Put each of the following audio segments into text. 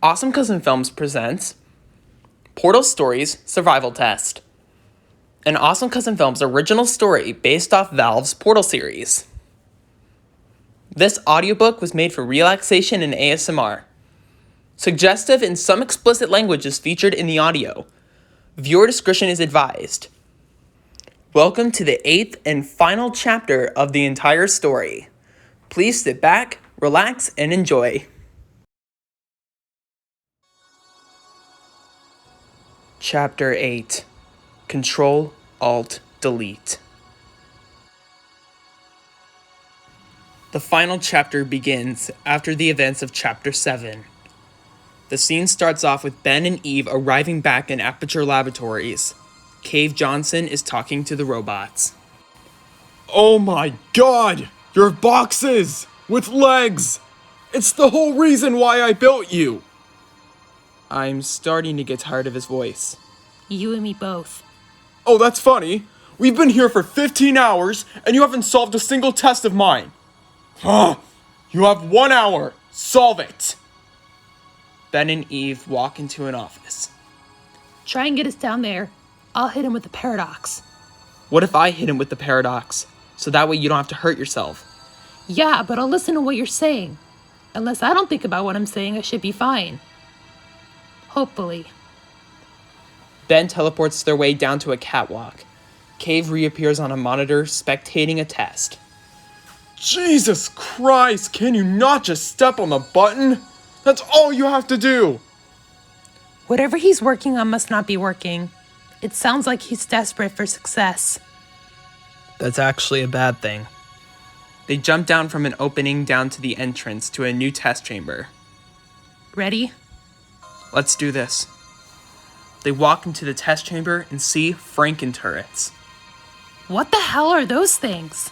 Awesome Cousin Films presents Portal Stories Survival Test, an Awesome Cousin Films original story based off Valve's Portal series. This audiobook was made for relaxation and ASMR. Suggestive and some explicit language is featured in the audio. Viewer discretion is advised. Welcome to the 8th and final chapter of the entire story. Please sit back, relax, and enjoy. Chapter 8. Ctrl+Alt+Delete. The final chapter begins after the events of Chapter 7. The scene starts off with Ben and Eve arriving back in Aperture Laboratories. Cave Johnson is talking to the robots. Oh my god! Your boxes! With legs! It's the whole reason why I built you! I'm starting to get tired of his voice. You and me both. Oh, that's funny. We've been here for 15 hours, and you haven't solved a single test of mine. Huh? You have 1 hour. Solve it! Ben and Eve walk into an office. Try and get us down there. I'll hit him with the paradox. What if I hit him with the paradox? So that way you don't have to hurt yourself. Yeah, but I'll listen to what you're saying. Unless I don't think about what I'm saying, I should be fine. Hopefully. Ben teleports their way down to a catwalk. Cave reappears on a monitor, spectating a test. Jesus Christ, can you not just step on the button? That's all you have to do! Whatever he's working on must not be working. It sounds like he's desperate for success. That's actually a bad thing. They jump down from an opening down to the entrance to a new test chamber. Ready? Let's do this. They walk into the test chamber and see FrankenTurrets. What the hell are those things?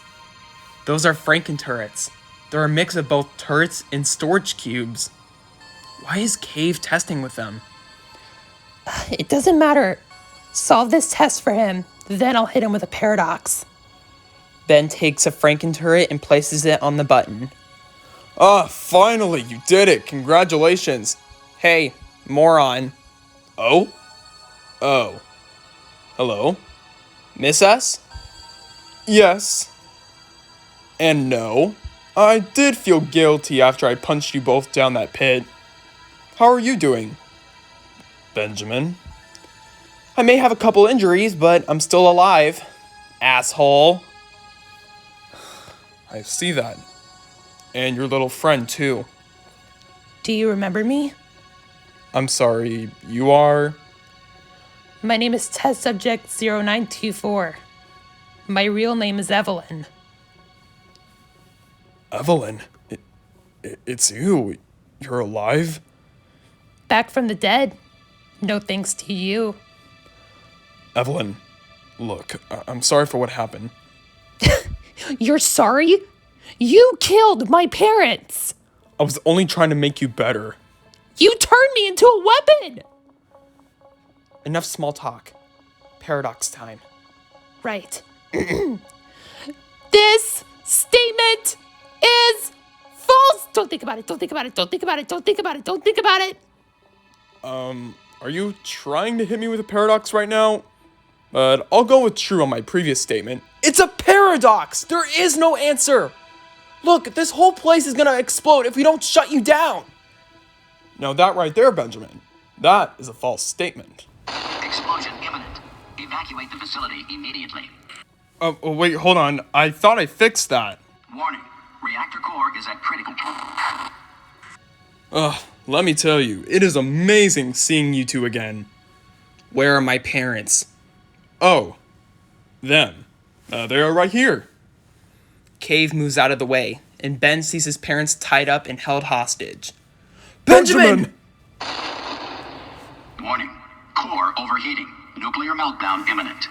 Those are FrankenTurrets. They're a mix of both turrets and storage cubes. Why is Cave testing with them? It doesn't matter. Solve this test for him, then I'll hit him with a paradox. Ben takes a FrankenTurret and places it on the button. Ah, finally, you did it! Congratulations! Hey, moron. Oh? Oh. Hello? Miss us? Yes. And no. I did feel guilty after I punched you both down that pit. How are you doing, Benjamin? I may have a couple injuries, but I'm still alive. Asshole. I see that. And your little friend, too. Do you remember me? I'm sorry, you are? My name is Test Subject 0924. My real name is Evelyn. Evelyn? It's you. You're alive? Back from the dead. No thanks to you. Evelyn, look, I'm sorry for what happened. You're sorry? You killed my parents! I was only trying to make you better. You turned me into a weapon! Enough small talk. Paradox time. Right. This statement is false! Don't think about it, don't think about it, don't think about it, don't think about it, don't think about it! Are you trying to hit me with a paradox right now? But I'll go with true on my previous statement. It's a paradox! There is no answer! Look, this whole place is gonna explode if we don't shut you down! Now that right there, Benjamin, that is a false statement. Explosion imminent. Evacuate the facility immediately. Oh, wait, hold on. I thought I fixed that. Warning. Reactor core is at critical. Let me tell you, it is amazing seeing you two again. Where are my parents? Oh, them. They are right here. Cave moves out of the way, and Ben sees his parents tied up and held hostage. Benjamin! Warning. Core overheating. Nuclear meltdown imminent.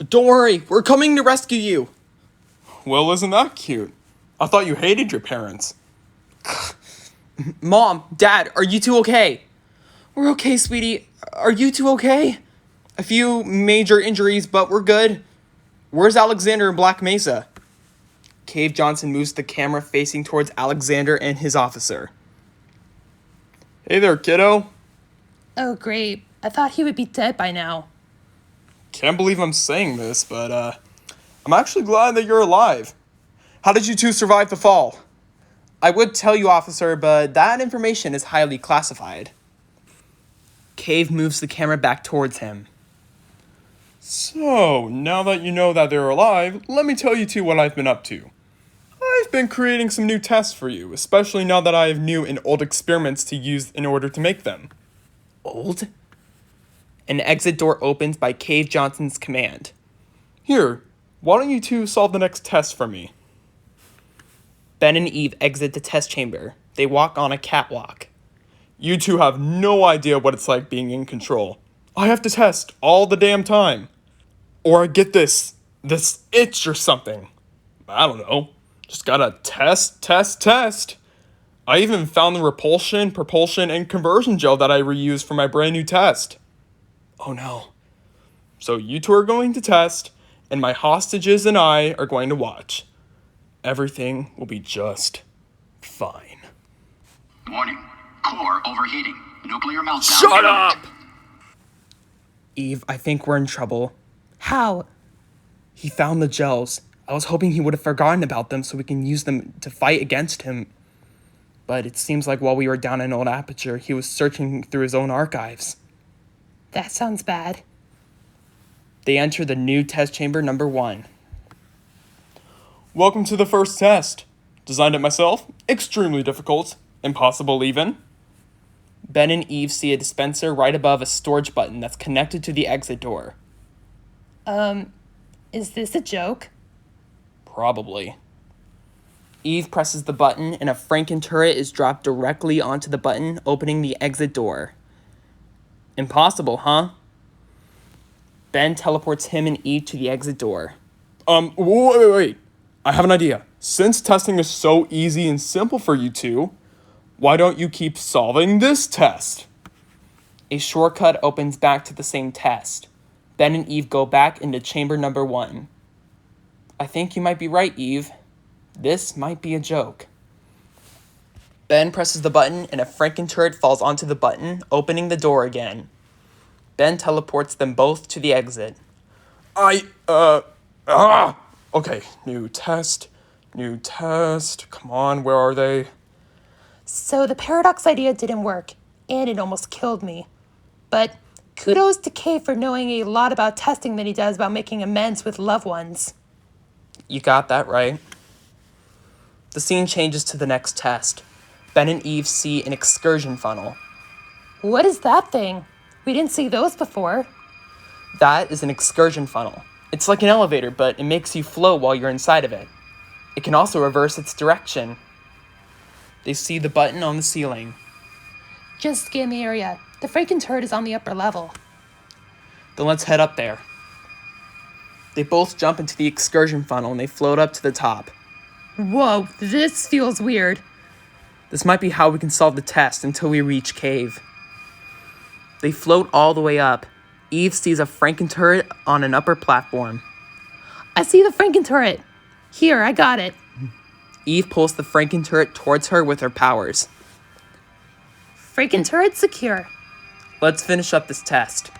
Don't worry, we're coming to rescue you. Well, isn't that cute? I thought you hated your parents. Mom, Dad, are you two okay? We're okay, sweetie. Are you two okay? A few major injuries, but we're good. Where's Alexander and Black Mesa? Cave Johnson moves the camera facing towards Alexander and his officer. Hey there, kiddo. Oh, great. I thought he would be dead by now. Can't believe I'm saying this, but I'm actually glad that you're alive. How did you two survive the fall? I would tell you, officer, but that information is highly classified. Cave moves the camera back towards him. So, now that you know that they're alive, let me tell you two what I've been up to. I've been creating some new tests for you, especially now that I have new and old experiments to use in order to make them. Old? An exit door opens by Cave Johnson's command. Here, why don't you two solve the next test for me? Ben and Eve exit the test chamber. They walk on a catwalk. You two have no idea what it's like being in control. I have to test all the damn time. Or I get this itch or something. I don't know. Just gotta test. I even found the repulsion, propulsion, and conversion gel that I reused for my brand new test. Oh no. So you two are going to test, and my hostages and I are going to watch. Everything will be just fine. Warning. Core overheating. Nuclear meltdown. Shut up! Eve, I think we're in trouble. How? He found the gels. I was hoping he would have forgotten about them so we can use them to fight against him. But it seems like while we were down in old Aperture, he was searching through his own archives. That sounds bad. They enter the new test chamber number 1. Welcome to the first test. Designed it myself. Extremely difficult. Impossible even. Ben and Eve see a dispenser right above a storage button that's connected to the exit door. Is this a joke? Probably. Eve presses the button and a FrankenTurret is dropped directly onto the button, opening the exit door. Impossible, huh? Ben teleports him and Eve to the exit door. Wait. I have an idea. Since testing is so easy and simple for you two, why don't you keep solving this test? A shortcut opens back to the same test. Ben and Eve go back into chamber number 1. I think you might be right, Eve. This might be a joke. Ben presses the button and a FrankenTurret falls onto the button, opening the door again. Ben teleports them both to the exit. Okay, new test. Come on, where are they? So the paradox idea didn't work, and it almost killed me. But kudos to Kay for knowing a lot about testing than he does about making amends with loved ones. You got that right. The scene changes to the next test. Ben and Eve see an excursion funnel. What is that thing? We didn't see those before. That is an excursion funnel. It's like an elevator, but it makes you float while you're inside of it. It can also reverse its direction. They see the button on the ceiling. Just scan the area. The FrankenTurret is on the upper level. Then let's head up there. They both jump into the excursion funnel and they float up to the top. Whoa, this feels weird. This might be how we can solve the test until we reach Cave. They float all the way up. Eve sees a FrankenTurret on an upper platform. I see the FrankenTurret. Here, I got it. Eve pulls the FrankenTurret towards her with her powers. FrankenTurret secure. Let's finish up this test.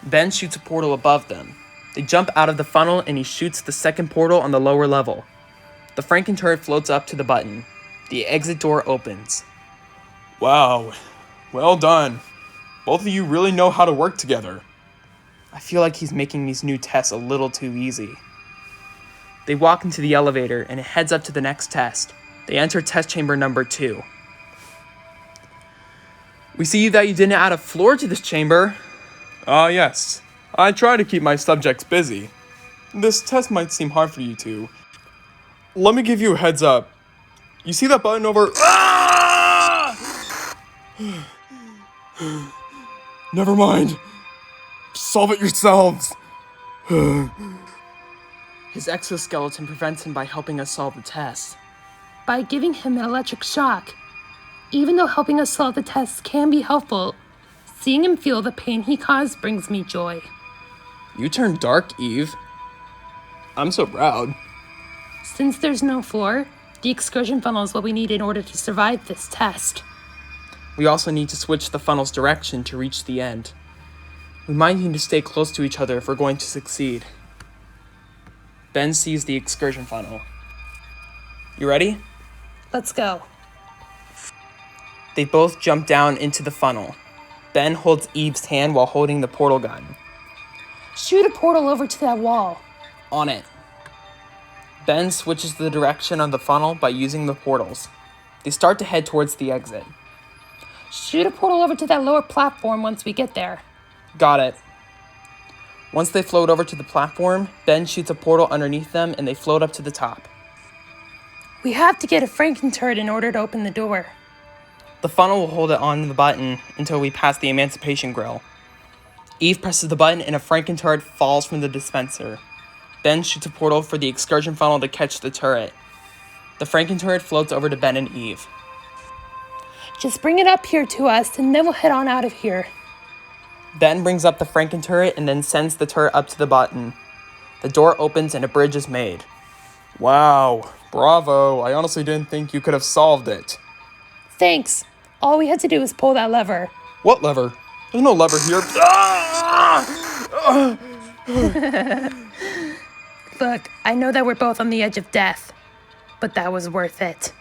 Ben shoots a portal above them. They jump out of the funnel and he shoots the second portal on the lower level. The FrankenTurret floats up to the button. The exit door opens. Wow, well done. Both of you really know how to work together. I feel like he's making these new tests a little too easy. They walk into the elevator and it heads up to the next test. They enter test chamber number 2. We see that you didn't add a floor to this chamber. Yes. I try to keep my subjects busy. This test might seem hard for you two. Let me give you a heads up. You see that button over... Never mind. Solve it yourselves. His exoskeleton prevents him by helping us solve the test. By giving him an electric shock. Even though helping us solve the tests can be helpful, seeing him feel the pain he caused brings me joy. You turned dark, Eve. I'm so proud. Since there's no floor, the excursion funnel is what we need in order to survive this test. We also need to switch the funnel's direction to reach the end. We might need to stay close to each other if we're going to succeed. Ben sees the excursion funnel. You ready? Let's go. They both jump down into the funnel. Ben holds Eve's hand while holding the portal gun. Shoot a portal over to that wall. On it. Ben switches the direction of the funnel by using the portals. They start to head towards the exit. Shoot a portal over to that lower platform once we get there. Got it. Once they float over to the platform, Ben shoots a portal underneath them and they float up to the top. We have to get a FrankenTurret in order to open the door. The funnel will hold it on the button until we pass the emancipation grill. Eve presses the button and a FrankenTurret falls from the dispenser. Ben shoots a portal for the excursion funnel to catch the turret. The FrankenTurret floats over to Ben and Eve. Just bring it up here to us and then we'll head on out of here. Ben brings up the FrankenTurret and then sends the turret up to the button. The door opens and a bridge is made. Wow, bravo. I honestly didn't think you could have solved it. Thanks. All we had to do was pull that lever. What lever? There's no lever here. Look, I know that we're both on the edge of death, but that was worth it.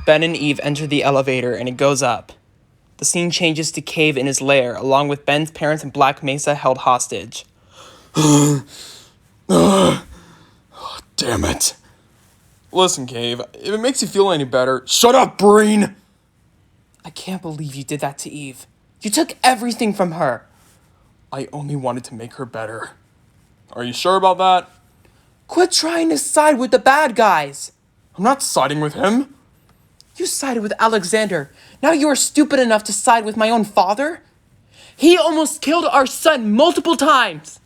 Ben and Eve enter the elevator and it goes up. The scene changes to Cave in his lair, along with Ben's parents and Black Mesa held hostage. Damn it. Listen, Cave, if it makes you feel any better, shut up, Breen! I can't believe you did that to Eve. You took everything from her. I only wanted to make her better. Are you sure about that? Quit trying to side with the bad guys. I'm not siding with him. You sided with Alexander. Now you are stupid enough to side with my own father? He almost killed our son multiple times.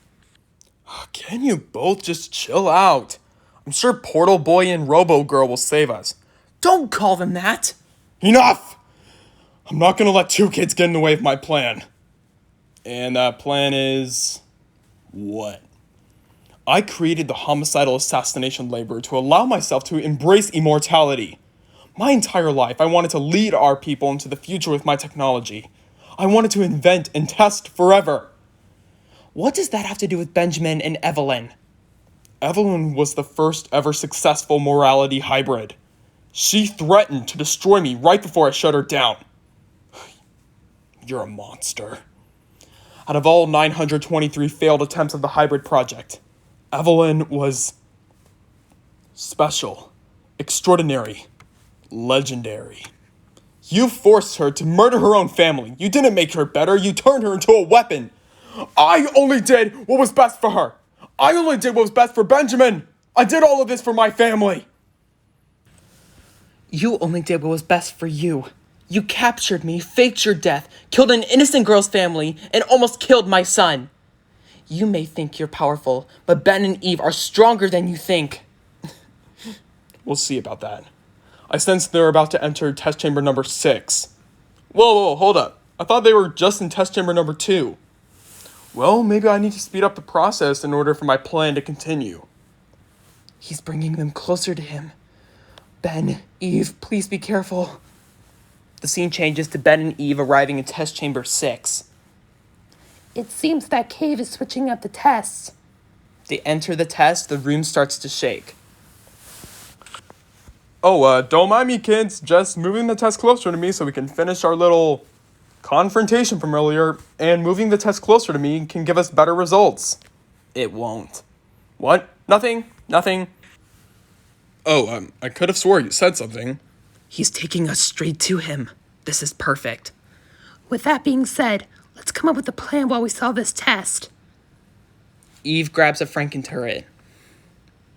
Can you both just chill out? I'm sure Portal Boy and Robo Girl will save us. Don't call them that. Enough! I'm not gonna let two kids get in the way of my plan. And that plan is... what? I created the homicidal assassination labor to allow myself to embrace immortality. My entire life, I wanted to lead our people into the future with my technology. I wanted to invent and test forever. What does that have to do with Benjamin and Evelyn? Evelyn was the first ever successful morality hybrid. She threatened to destroy me right before I shut her down. You're a monster. Out of all 923 failed attempts of the hybrid project, Evelyn was special, extraordinary, legendary. You forced her to murder her own family. You didn't make her better. You turned her into a weapon. I only did what was best for her. I only did what was best for Benjamin. I did all of this for my family. You only did what was best for you. You captured me, faked your death, killed an innocent girl's family, and almost killed my son. You may think you're powerful, but Ben and Eve are stronger than you think. We'll see about that. I sense they're about to enter test chamber number 6. Whoa, hold up. I thought they were just in test chamber number 2. Well, maybe I need to speed up the process in order for my plan to continue. He's bringing them closer to him. Ben, Eve, please be careful. The scene changes to Ben and Eve arriving in test chamber 6. It seems that Cave is switching up the tests. They enter the test, the room starts to shake. Oh, don't mind me, kids. Just moving the test closer to me so we can finish our little confrontation from earlier, and moving the test closer to me can give us better results. It won't. What? Nothing. Oh, I could have swore you said something. He's taking us straight to him. This is perfect. With that being said, let's come up with a plan while we solve this test. Eve grabs a FrankenTurret.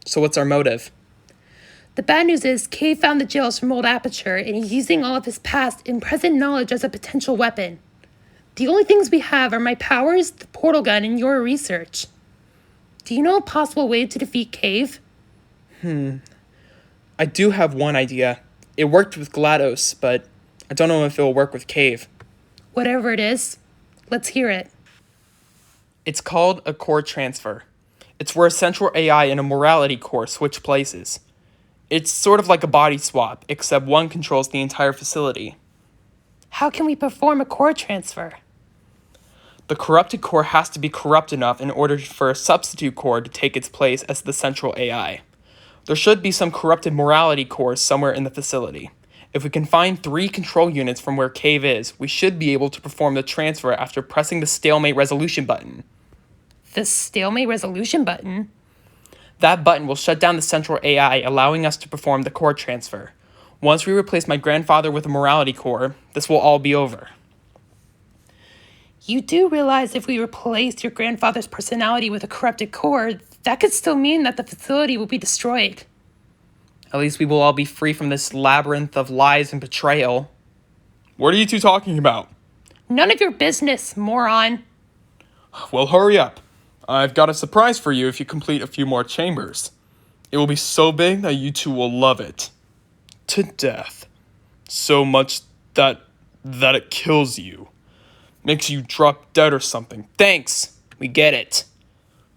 So what's our motive? The bad news is Cave found the jails from old Aperture, and he's using all of his past and present knowledge as a potential weapon. The only things we have are my powers, the portal gun, and your research. Do you know a possible way to defeat Cave? I do have one idea. It worked with GLaDOS, but I don't know if it'll work with Cave. Whatever it is, let's hear it. It's called a core transfer. It's where a central AI and a morality core switch places. It's sort of like a body swap, except one controls the entire facility. How can we perform a core transfer? The corrupted core has to be corrupt enough in order for a substitute core to take its place as the central AI. There should be some corrupted morality cores somewhere in the facility. If we can find 3 control units from where Cave is, we should be able to perform the transfer after pressing the stalemate resolution button. The stalemate resolution button? That button will shut down the central AI, allowing us to perform the core transfer. Once we replace my grandfather with a morality core, this will all be over. You do realize if we replaced your grandfather's personality with a corrupted core, that could still mean that the facility will be destroyed. At least we will all be free from this labyrinth of lies and betrayal. What are you two talking about? None of your business, moron. Well, hurry up. I've got a surprise for you if you complete a few more chambers. It will be so big that you two will love it. To death. So much that it kills you. Makes you drop dead or something. Thanks. We get it.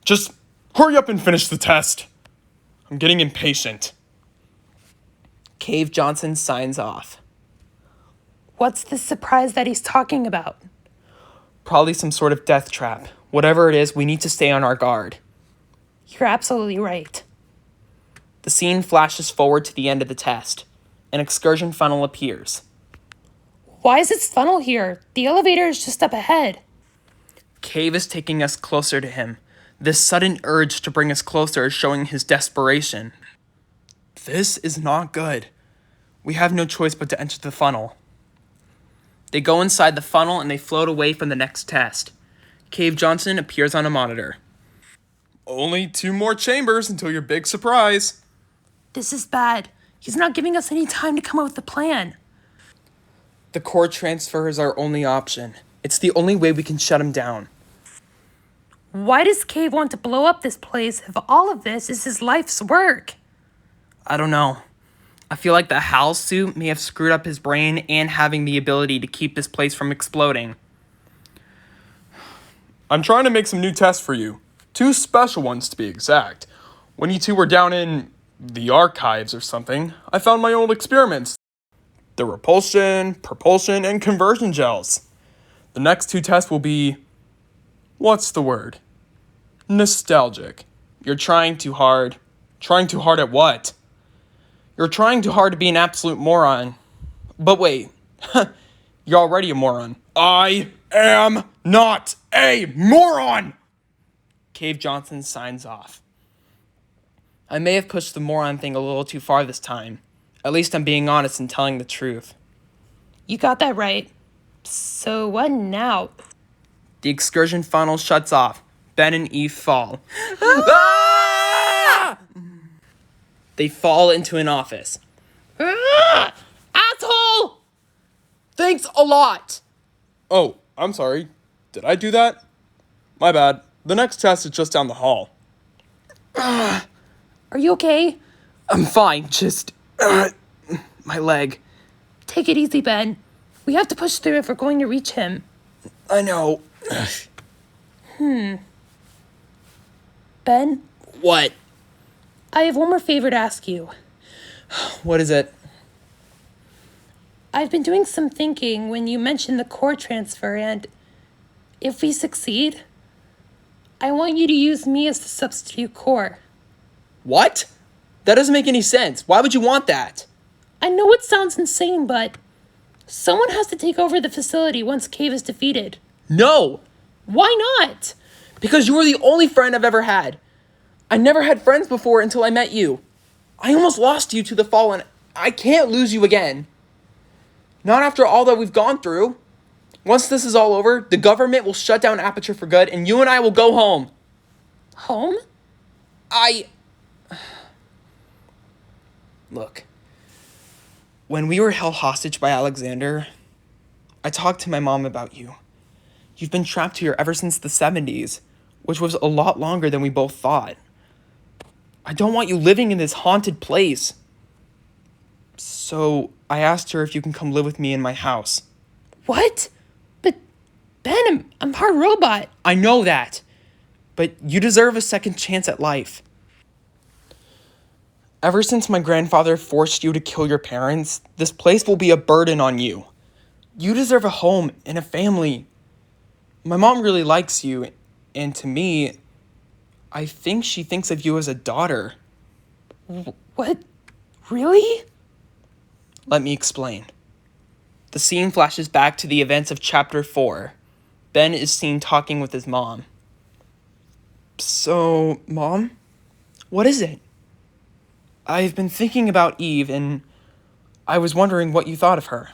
Just hurry up and finish the test. I'm getting impatient. Cave Johnson signs off. What's the surprise that he's talking about? Probably some sort of death trap. Whatever it is, we need to stay on our guard. You're absolutely right. The scene flashes forward to the end of the test. An excursion funnel appears. Why is its funnel here? The elevator is just up ahead. Cave is taking us closer to him. This sudden urge to bring us closer is showing his desperation. This is not good. We have no choice but to enter the funnel. They go inside the funnel and they float away from the next test. Cave Johnson appears on a monitor. Only 2 more chambers until your big surprise. This is bad. He's not giving us any time to come up with a plan. The core transfer is our only option. It's the only way we can shut him down. Why does Cave want to blow up this place if all of this is his life's work? I don't know. I feel like the HAL suit may have screwed up his brain and having the ability to keep this place from exploding. I'm trying to make some new tests for you. 2 special ones to be exact. When you two were down in the archives or something, I found my old experiments. The repulsion, propulsion, and conversion gels. The next 2 tests will be... what's the word? Nostalgic. You're trying too hard. Trying too hard at what? You're trying too hard to be an absolute moron. But wait, you're already a moron. I am not a moron! Cave Johnson signs off. I may have pushed the moron thing a little too far this time. At least I'm being honest and telling the truth. You got that right. So what now? The excursion funnel shuts off. Ben and Eve fall. Ah! They fall into an office. Ah! Asshole! Thanks a lot! Oh, I'm sorry. Did I do that? My bad. The next test is just down the hall. Are you okay? I'm fine, just... my leg. Take it easy, Ben. We have to push through if we're going to reach him. I know. Ben, What? I have one more favor to ask you. What is it? I've been doing some thinking when you mentioned the core transfer, and if we succeed, I want you to use me as the substitute core. What? That doesn't make any sense. Why would you want that? I know it sounds insane, but someone has to take over the facility once Cave is defeated. No! Why not? Because you were the only friend I've ever had. I never had friends before until I met you. I almost lost you to the Fallen. I can't lose you again. Not after all that we've gone through. Once this is all over, the government will shut down Aperture for good, and you and I will go home. Home? Look. When we were held hostage by Alexander, I talked to my mom about you. You've been trapped here ever since the 70s, which was a lot longer than we both thought. I don't want you living in this haunted place. So I asked her if you can come live with me in my house. What? But, Ben, I'm part robot. I know that, but you deserve a second chance at life. Ever since my grandfather forced you to kill your parents, this place will be a burden on you. You deserve a home and a family. My mom really likes you, and to me, I think she thinks of you as a daughter. What? Really? Let me explain. The scene flashes back to the events of Chapter 4. Ben is seen talking with his mom. So, Mom, what is it? I've been thinking about Eve, and I was wondering what you thought of her.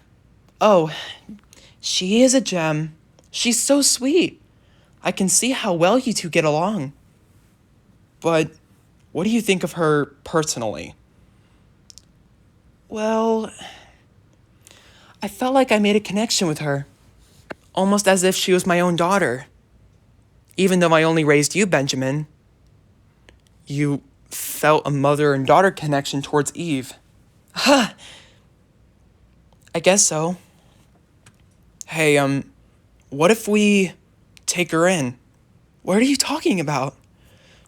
Oh, she is a gem. She's so sweet. I can see how well you two get along. But what do you think of her personally? Well, I felt like I made a connection with her. Almost as if she was my own daughter. Even though I only raised you, Benjamin. You felt a mother and daughter connection towards Eve. Huh. I guess so. Hey, what if we take her in? What are you talking about?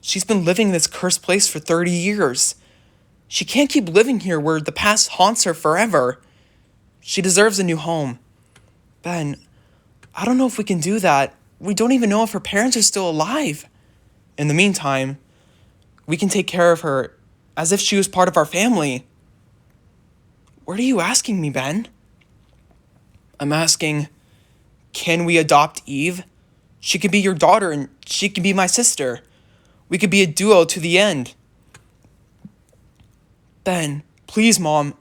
She's been living in this cursed place for 30 years. She can't keep living here where the past haunts her forever. She deserves a new home. Ben, I don't know if we can do that. We don't even know if her parents are still alive. In the meantime, we can take care of her as if she was part of our family. What are you asking me, Ben? I'm asking, can we adopt Eve? She could be your daughter and she could be my sister. We could be a duo to the end. Ben, please, Mom.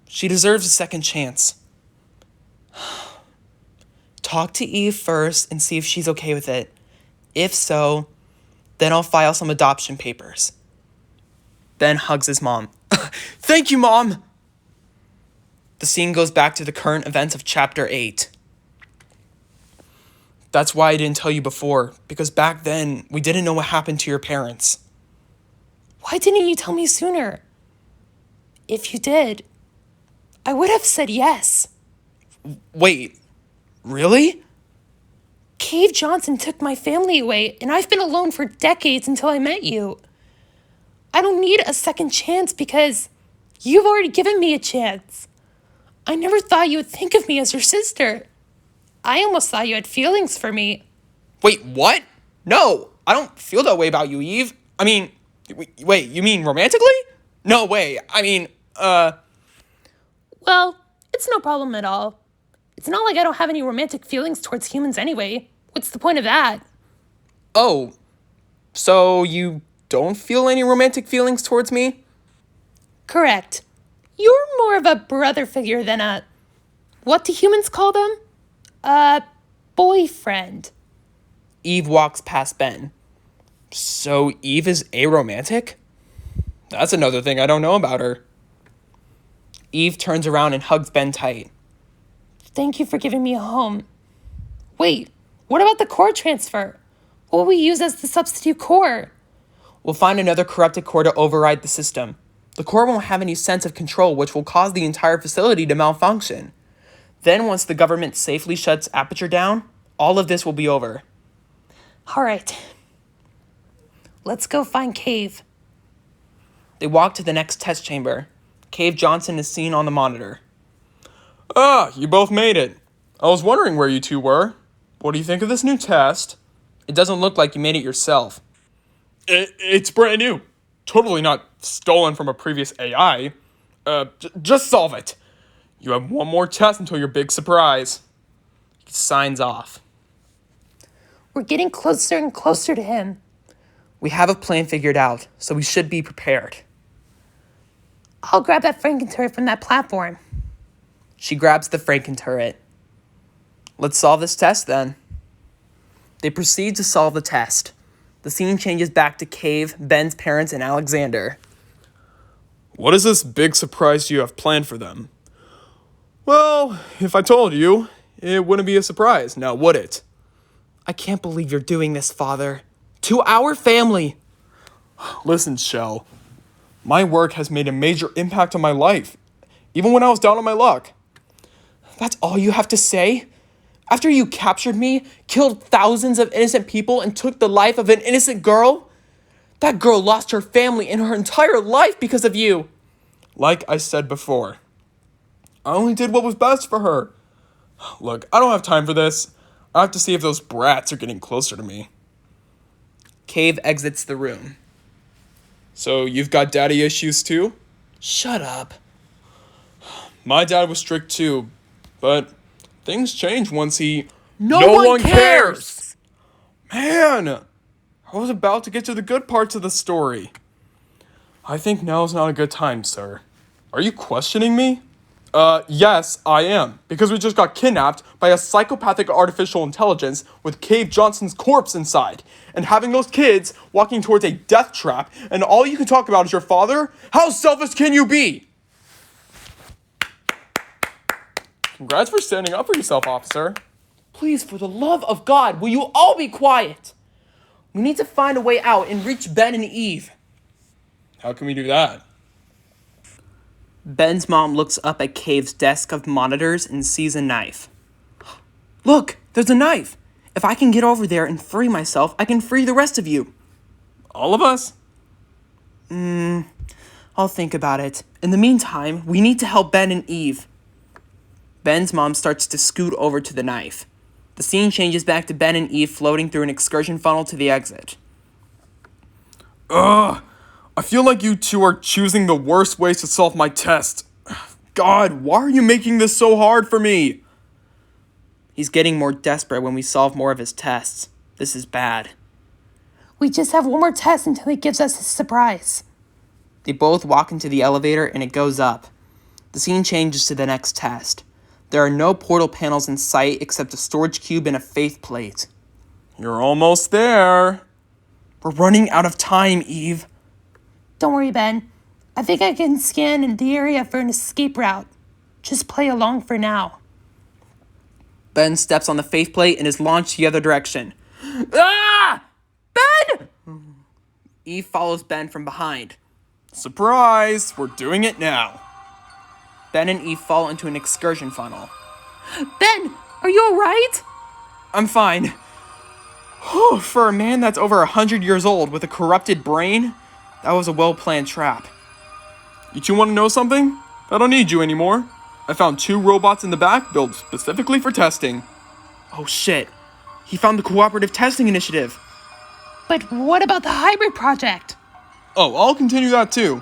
She deserves a second chance. Talk to Eve first and see if she's okay with it. If so, then I'll file some adoption papers. Ben hugs his mom. Thank you, Mom! The scene goes back to the current events of Chapter 8. That's why I didn't tell you before, because back then, we didn't know what happened to your parents. Why didn't you tell me sooner? If you did, I would have said yes. Wait, really? Cave Johnson took my family away, and I've been alone for decades until I met you. I don't need a second chance because you've already given me a chance. I never thought you would think of me as your sister. I almost thought you had feelings for me. Wait, what? No, I don't feel that way about you, Eve. I mean, wait, you mean romantically? No way. I mean, Well, it's no problem at all. It's not like I don't have any romantic feelings towards humans anyway. What's the point of that? Oh, so you don't feel any romantic feelings towards me? Correct. You're more of a brother figure than a... What do humans call them? A boyfriend. Eve walks past Ben. So Eve is aromantic? That's another thing I don't know about her. Eve turns around and hugs Ben tight. Thank you for giving me a home. Wait, what about the core transfer? What will we use as the substitute core? We'll find another corrupted core to override the system. The core won't have any sense of control, which will cause the entire facility to malfunction. Then once the government safely shuts Aperture down, all of this will be over. All right. Let's go find Cave. They walk to the next test chamber. Cave Johnson is seen on the monitor. Ah, you both made it. I was wondering where you two were. What do you think of this new test? It doesn't look like you made it yourself. It's brand new. Totally not stolen from a previous AI. Just solve it. You have one more test until your big surprise. He signs off. We're getting closer and closer to him. We have a plan figured out, so we should be prepared. I'll grab that FrankenTurret from that platform. She grabs the FrankenTurret. Let's solve this test then. They proceed to solve the test. The scene changes back to Cave, Ben's parents, and Alexander. What is this big surprise you have planned for them? Well, if I told you, it wouldn't be a surprise, now would it? I can't believe you're doing this, Father. To our family. Listen, Shell. My work has made a major impact on my life, even when I was down on my luck. That's all you have to say? After you captured me, killed thousands of innocent people, and took the life of an innocent girl? That girl lost her family and her entire life because of you. Like I said before, I only did what was best for her. Look, I don't have time for this. I have to see if those brats are getting closer to me. Cave exits the room. So, you've got daddy issues too? Shut up. My dad was strict too, but things change once he... No one cares! Man! I was about to get to the good parts of the story. I think now's not a good time, sir. Are you questioning me? Yes, I am. Because we just got kidnapped by a psychopathic artificial intelligence with Cave Johnson's corpse inside. And having those kids walking towards a death trap, and all you can talk about is your father? How selfish can you be? Congrats for standing up for yourself, officer. Please, for the love of God, will you all be quiet? We need to find a way out and reach Ben and Eve. How can we do that? Ben's mom looks up at Cave's desk of monitors and sees a knife. Look, there's a knife. If I can get over there and free myself, I can free the rest of you. All of us? I'll think about it. In the meantime, we need to help Ben and Eve. Ben's mom starts to scoot over to the knife. The scene changes back to Ben and Eve floating through an excursion funnel to the exit. Ugh! I feel like you two are choosing the worst ways to solve my test. God, why are you making this so hard for me? He's getting more desperate when we solve more of his tests. This is bad. We just have one more test until he gives us his surprise. They both walk into the elevator and it goes up. The scene changes to the next test. There are no portal panels in sight except a storage cube and a faith plate. You're almost there. We're running out of time, Eve. Don't worry, Ben. I think I can scan in the area for an escape route. Just play along for now. Ben steps on the faith plate and is launched the other direction. Ah! Ben! Eve follows Ben from behind. Surprise! We're doing it now. Ben and Eve fall into an excursion funnel. Ben, are you alright? I'm fine. For a man that's over 100 years old with a corrupted brain, that was a well-planned trap. You two want to know something? I don't need you anymore. I found 2 robots in the back built specifically for testing. Oh shit. He found the cooperative testing initiative. But what about the hybrid project? Oh, I'll continue that too.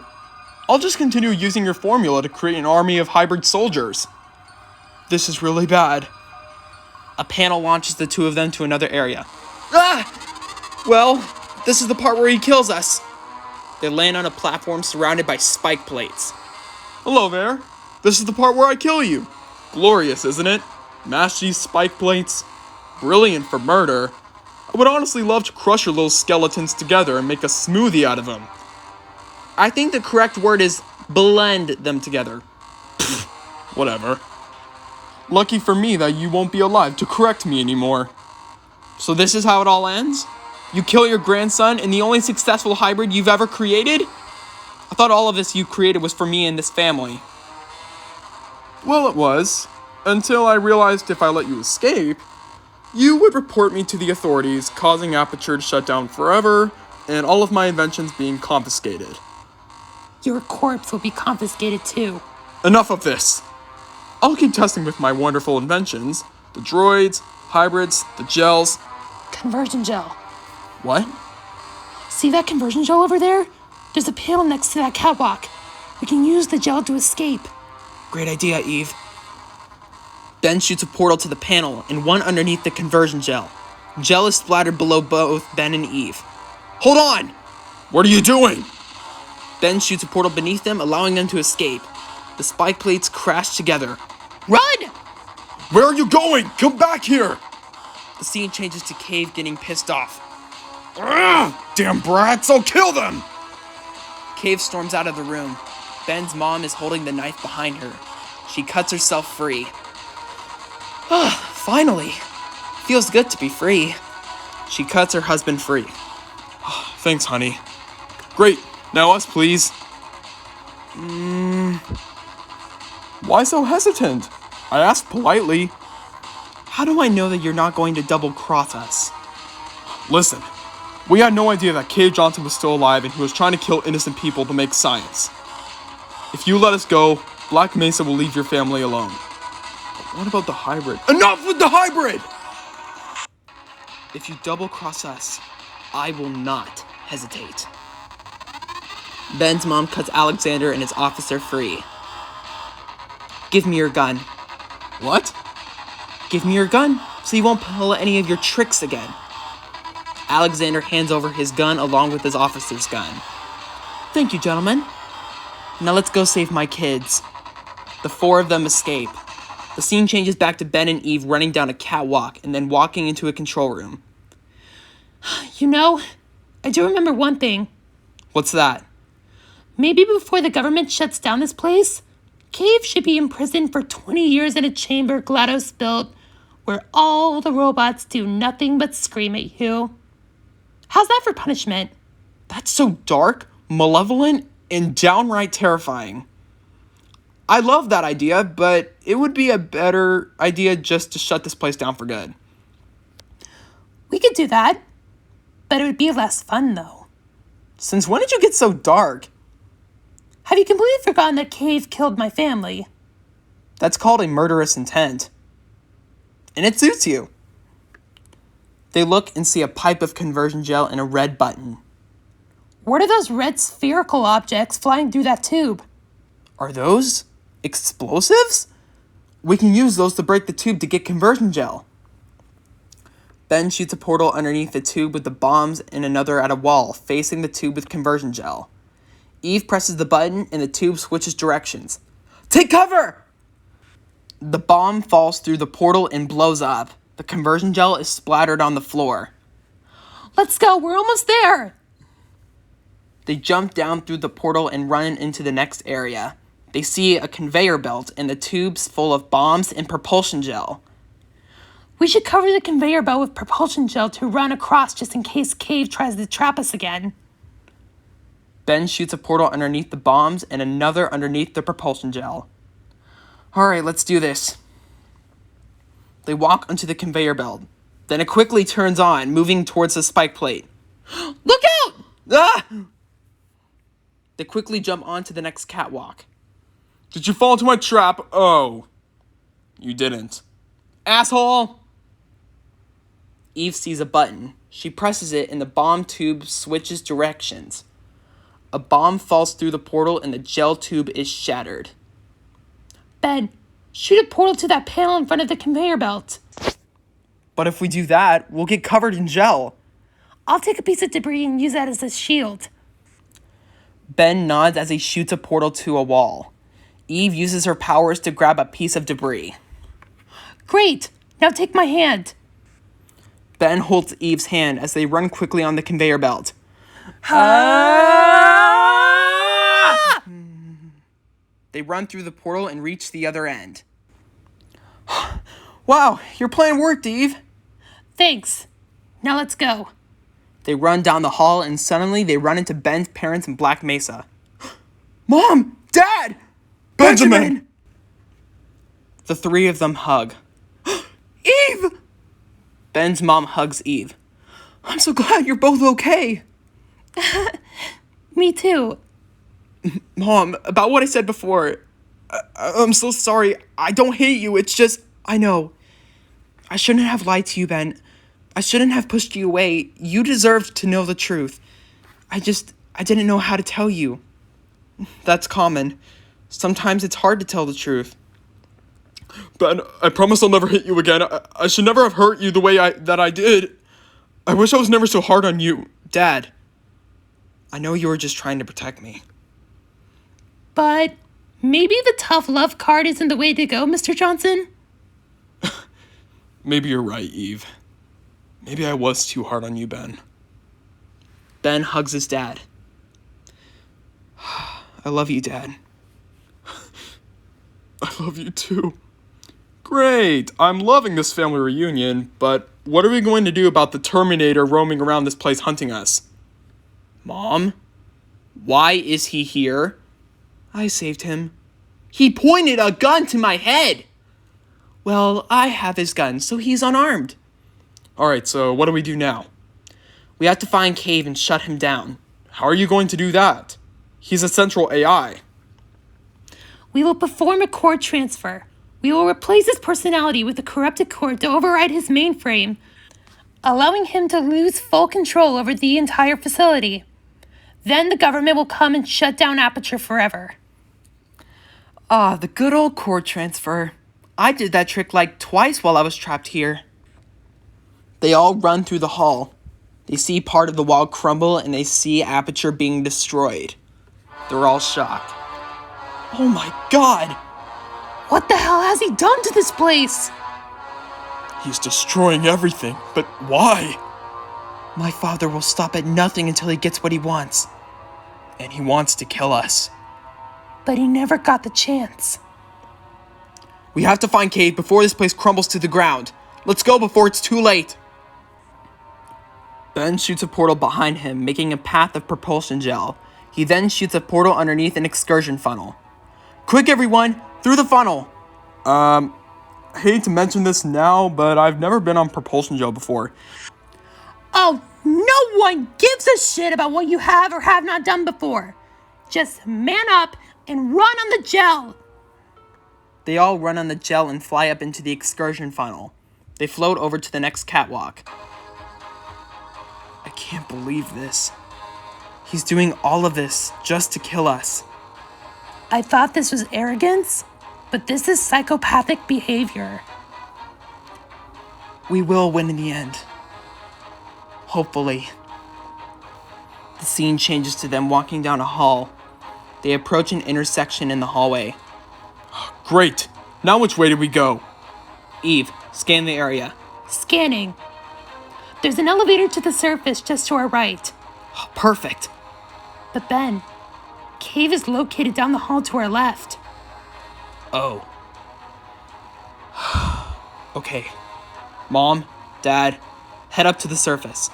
I'll just continue using your formula to create an army of hybrid soldiers. This is really bad. A panel launches the two of them to another area. Ah! Well, this is the part where he kills us. They land on a platform surrounded by spike plates. Hello there. This is the part where I kill you. Glorious, isn't it? Mash these spike plates. Brilliant for murder. I would honestly love to crush your little skeletons together and make a smoothie out of them. I think the correct word is blend them together. Whatever. Lucky for me that you won't be alive to correct me anymore. So this is how it all ends? You kill your grandson and the only successful hybrid you've ever created? I thought all of this you created was for me and this family. Well, it was. Until I realized if I let you escape, you would report me to the authorities, causing Aperture to shut down forever, and all of my inventions being confiscated. Your corpse will be confiscated too. Enough of this! I'll keep testing with my wonderful inventions. The droids, hybrids, the gels. Conversion gel. What? See that conversion gel over there? There's a panel next to that catwalk. We can use the gel to escape. Great idea, Eve. Ben shoots a portal to the panel and one underneath the conversion gel. Gel is splattered below both Ben and Eve. Hold on! What are you doing? Ben shoots a portal beneath them, allowing them to escape. The spike plates crash together. Run! Where are you going? Come back here! The scene changes to Cave getting pissed off. Ugh, damn brats, I'll kill them! Cave storms out of the room. Ben's mom is holding the knife behind her. She cuts herself free. Finally. Feels good to be free. She cuts her husband free. Thanks, honey. Great, now us, please. Why so hesitant? I asked politely. How do I know that you're not going to double-cross us? Listen, we had no idea that Cave Johnson was still alive and he was trying to kill innocent people to make science. If you let us go, Black Mesa will leave your family alone. What about the hybrid? Enough with the hybrid! If you double-cross us, I will not hesitate. Ben's mom cuts Alexander and his officer free. Give me your gun. What? Give me your gun, so you won't pull any of your tricks again. Alexander hands over his gun along with his officer's gun. Thank you, gentlemen. Now let's go save my kids. The four of them escape. The scene changes back to Ben and Eve running down a catwalk and then walking into a control room. You know, I do remember one thing. What's that? Maybe before the government shuts down this place, Cave should be imprisoned for 20 years in a chamber GLaDOS built where all the robots do nothing but scream at you. How's that for punishment? That's so dark, malevolent, and downright terrifying. I love that idea, but it would be a better idea just to shut this place down for good. We could do that, but it would be less fun, though. Since when did you get so dark? Have you completely forgotten that Cave killed my family? That's called a murderous intent. And it suits you. They look and see a pipe of conversion gel and a red button. What are those red spherical objects flying through that tube? Are those explosives? We can use those to break the tube to get conversion gel. Ben shoots a portal underneath the tube with the bombs and another at a wall, facing the tube with conversion gel. Eve presses the button and the tube switches directions. Take cover! The bomb falls through the portal and blows up. The conversion gel is splattered on the floor. Let's go, we're almost there! They jump down through the portal and run into the next area. They see a conveyor belt and the tubes full of bombs and propulsion gel. We should cover the conveyor belt with propulsion gel to run across just in case Cave tries to trap us again. Ben shoots a portal underneath the bombs and another underneath the propulsion gel. Alright, let's do this. They walk onto the conveyor belt. Then it quickly turns on, moving towards the spike plate. Look out! Ah! They quickly jump onto the next catwalk. Did you fall into my trap? Oh. You didn't. Asshole! Eve sees a button. She presses it and the bomb tube switches directions. A bomb falls through the portal and the gel tube is shattered. Ben, shoot a portal to that panel in front of the conveyor belt. But if we do that, we'll get covered in gel. I'll take a piece of debris and use that as a shield. Ben nods as he shoots a portal to a wall. Eve uses her powers to grab a piece of debris. Great! Now take my hand. Ben holds Eve's hand as they run quickly on the conveyor belt. They run through the portal and reach the other end. Wow, your plan worked, Eve. Thanks. Now let's go. They run down the hall and suddenly they run into Ben's parents in Black Mesa. Mom! Dad! Benjamin! The three of them hug. Eve! Ben's mom hugs Eve. I'm so glad you're both okay. Me too. Mom, about what I said before. I'm so sorry. I don't hate you. It's just, I know. I shouldn't have lied to you, Ben. I shouldn't have pushed you away. You deserved to know the truth. I didn't know how to tell you. That's common. Sometimes it's hard to tell the truth. Ben, I promise I'll never hit you again. I should never have hurt you the way that I did. I wish I was never so hard on you. Dad, I know you were just trying to protect me. But maybe the tough love card isn't the way to go, Mr. Johnson? Maybe you're right, Eve. Maybe I was too hard on you, Ben. Ben hugs his dad. I love you, Dad. I love you too. Great, I'm loving this family reunion, but what are we going to do about the Terminator roaming around this place hunting us? Mom? Why is he here? I saved him. He pointed a gun to my head! Well, I have his gun, so he's unarmed. Alright, so what do we do now? We have to find Cave and shut him down. How are you going to do that? He's a central AI. We will perform a core transfer. We will replace his personality with a corrupted core to override his mainframe, allowing him to lose full control over the entire facility. Then the government will come and shut down Aperture forever. Ah, the good old core transfer. I did that trick like twice while I was trapped here. They all run through the hall. They see part of the wall crumble and they see Aperture being destroyed. They're all shocked. Oh my god! What the hell has he done to this place? He's destroying everything, but why? My father will stop at nothing until he gets what he wants. And he wants to kill us. But he never got the chance. We have to find Cave before this place crumbles to the ground. Let's go before it's too late. Ben shoots a portal behind him, making a path of propulsion gel. He then shoots a portal underneath an excursion funnel. Quick, everyone! Through the funnel! I hate to mention this now, but I've never been on propulsion gel before. Oh, no one gives a shit about what you have or have not done before. Just man up and run on the gel. They all run on the gel and fly up into the excursion funnel. They float over to the next catwalk. I can't believe this. He's doing all of this just to kill us. I thought this was arrogance, but this is psychopathic behavior. We will win in the end. Hopefully. The scene changes to them walking down a hall. They approach an intersection in the hallway. Great! Now which way do we go? Eve, scan the area. Scanning. There's an elevator to the surface just to our right. Perfect. But Ben, Cave is located down the hall to our left. Oh. Okay. Mom, Dad, head up to the surface.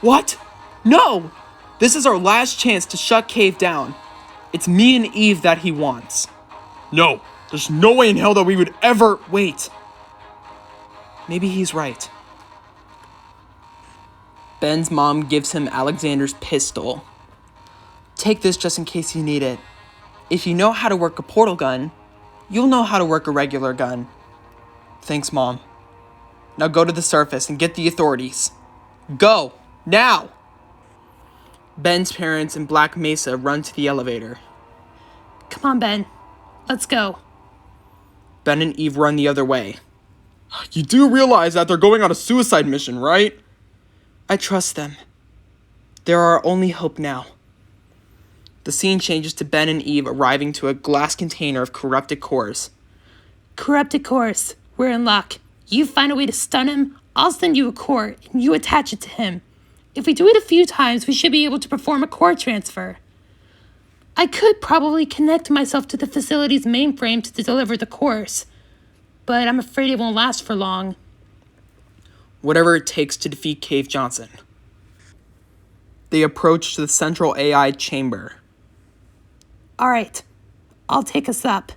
What? No! This is our last chance to shut Cave down. It's me and Eve that he wants. No, there's no way in hell that we would ever... Wait. Maybe he's right. Ben's mom gives him Alexander's pistol. Take this just in case you need it. If you know how to work a portal gun, you'll know how to work a regular gun. Thanks, Mom. Now go to the surface and get the authorities. Go! Now! Ben's parents and Black Mesa run to the elevator. Come on, Ben. Let's go. Ben and Eve run the other way. You do realize that they're going on a suicide mission, right? I trust them. They're our only hope now. The scene changes to Ben and Eve arriving to a glass container of corrupted cores. Corrupted cores. We're in luck. You find a way to stun him, I'll send you a core, and you attach it to him. If we do it a few times, we should be able to perform a core transfer. I could probably connect myself to the facility's mainframe to deliver the cores, but I'm afraid it won't last for long. Whatever it takes to defeat Cave Johnson. They approach the central AI chamber. All right, I'll take us up.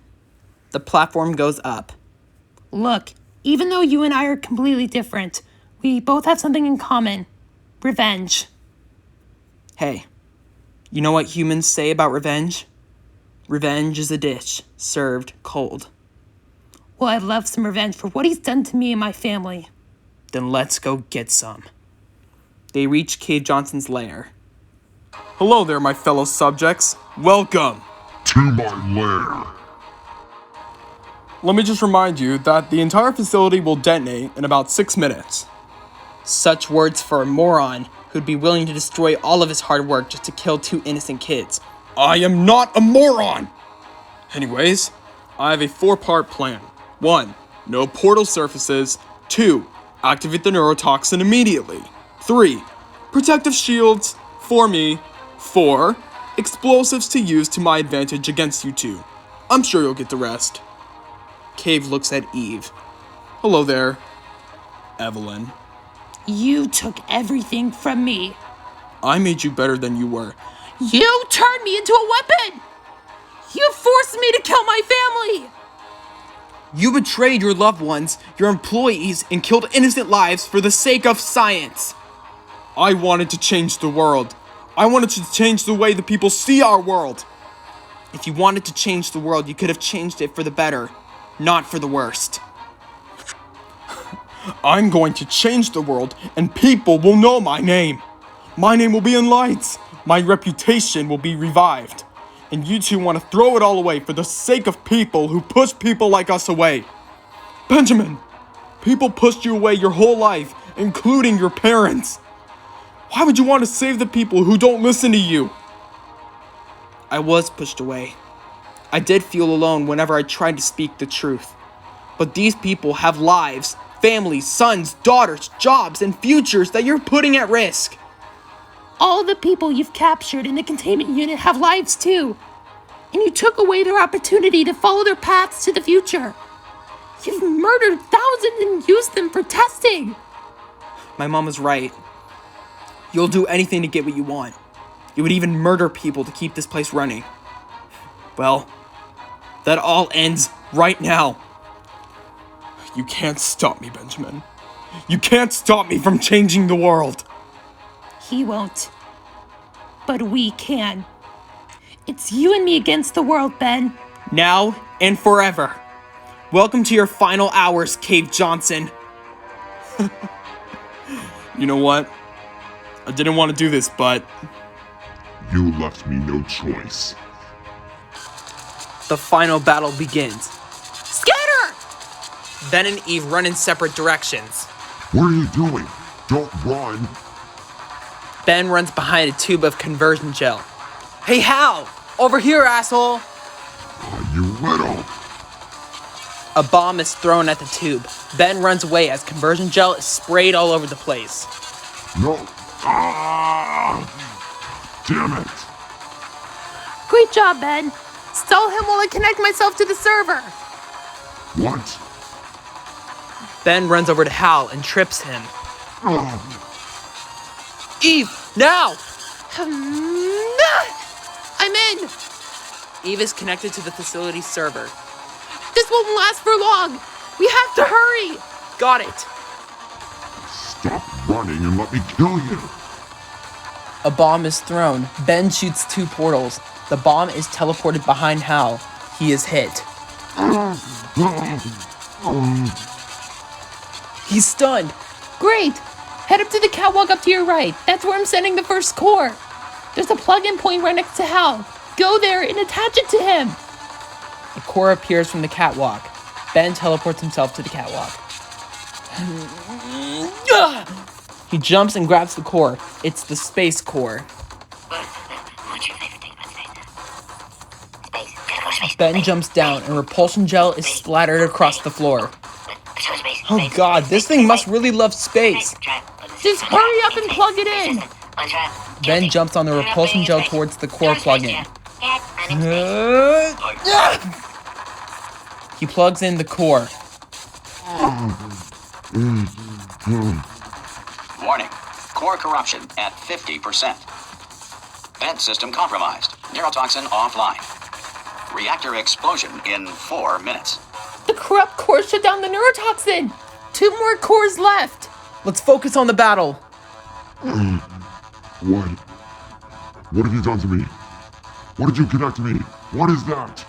The platform goes up. Look, even though you and I are completely different, we both have something in common. Revenge. Hey, you know what humans say about revenge? Revenge is a dish served cold. Well, I'd love some revenge for what he's done to me and my family. Then let's go get some. They reach Cave Johnson's lair. Hello there, my fellow subjects. Welcome to my lair. Let me just remind you that the entire facility will detonate in about 6 minutes. Such words for a moron who'd be willing to destroy all of his hard work just to kill 2 innocent kids. I am not a moron! Anyways, I have a 4-part plan. 1. No portal surfaces. 2. Activate the neurotoxin immediately. 3. Protective shields for me. 4. Explosives to use to my advantage against you two. I'm sure you'll get the rest. Cave looks at Eve. Hello there, Evelyn. You took everything from me. I made you better than you were. You turned me into a weapon! You forced me to kill my family! You betrayed your loved ones, your employees, and killed innocent lives for the sake of science. I wanted to change the world. I wanted to change the way the people see our world. If you wanted to change the world, you could have changed it for the better. not for the worst. I'm going to change the world, and people will know my name. My name will be in lights. My reputation will be revived. And you two want to throw it all away for the sake of people who push people like us away. Benjamin, people pushed you away your whole life, including your parents. Why would you want to save the people who don't listen to you? I was pushed away. I did feel alone whenever I tried to speak the truth. But these people have lives, families, sons, daughters, jobs, and futures that you're putting at risk. All the people you've captured in the containment unit have lives too. And you took away their opportunity to follow their paths to the future. You've murdered thousands and used them for testing. My mom was right. You'll do anything to get what you want. You would even murder people to keep this place running. Well, that all ends right now. You can't stop me, Benjamin. You can't stop me from changing the world. He won't. But we can. It's you and me against the world, Ben. Now and forever. Welcome to your final hours, Cave Johnson. You know what? I didn't want to do this, but You left me no choice. The final battle begins. Scatter! Ben and Eve run in separate directions. What are you doing? Don't run. Ben runs behind a tube of conversion gel. Hey, Hal! Over here, asshole! You little. A bomb is thrown at the tube. Ben runs away as conversion gel is sprayed all over the place. No. Ah! Damn it. Great job, Ben. Stall him while I connect myself to the server. What? Ben runs over to Hal and trips him. Ah! Eve, now! I'm in. Eve is connected to the facility's server. This won't last for long. We have to hurry. Got it. Stop running and let me kill you. A bomb is thrown. Ben shoots 2 portals. The bomb is teleported behind Hal. He is hit. He's stunned. Great. Head up to the catwalk up to your right. That's where I'm sending the first core. There's a plug-in point right next to Hal. Go there and attach it to him. A core appears from the catwalk. Ben teleports himself to the catwalk. He jumps and grabs the core. It's the space core. What's your favorite thing about space? Space. Gotta go to space. Ben jumps down and repulsion gel is splattered across the floor. Let's go to space. Oh god, this thing must really love space. Just hurry up and plug it in. Ben jumps on the repulsion gel towards the core plug-in. He plugs in the core. Warning. Core corruption at 50%. Vent system compromised. Neurotoxin offline. Reactor explosion in 4 minutes. The corrupt core shut down the neurotoxin. 2 more cores left. Let's focus on the battle. What? What have you done to me? What did you connect to me? What is that?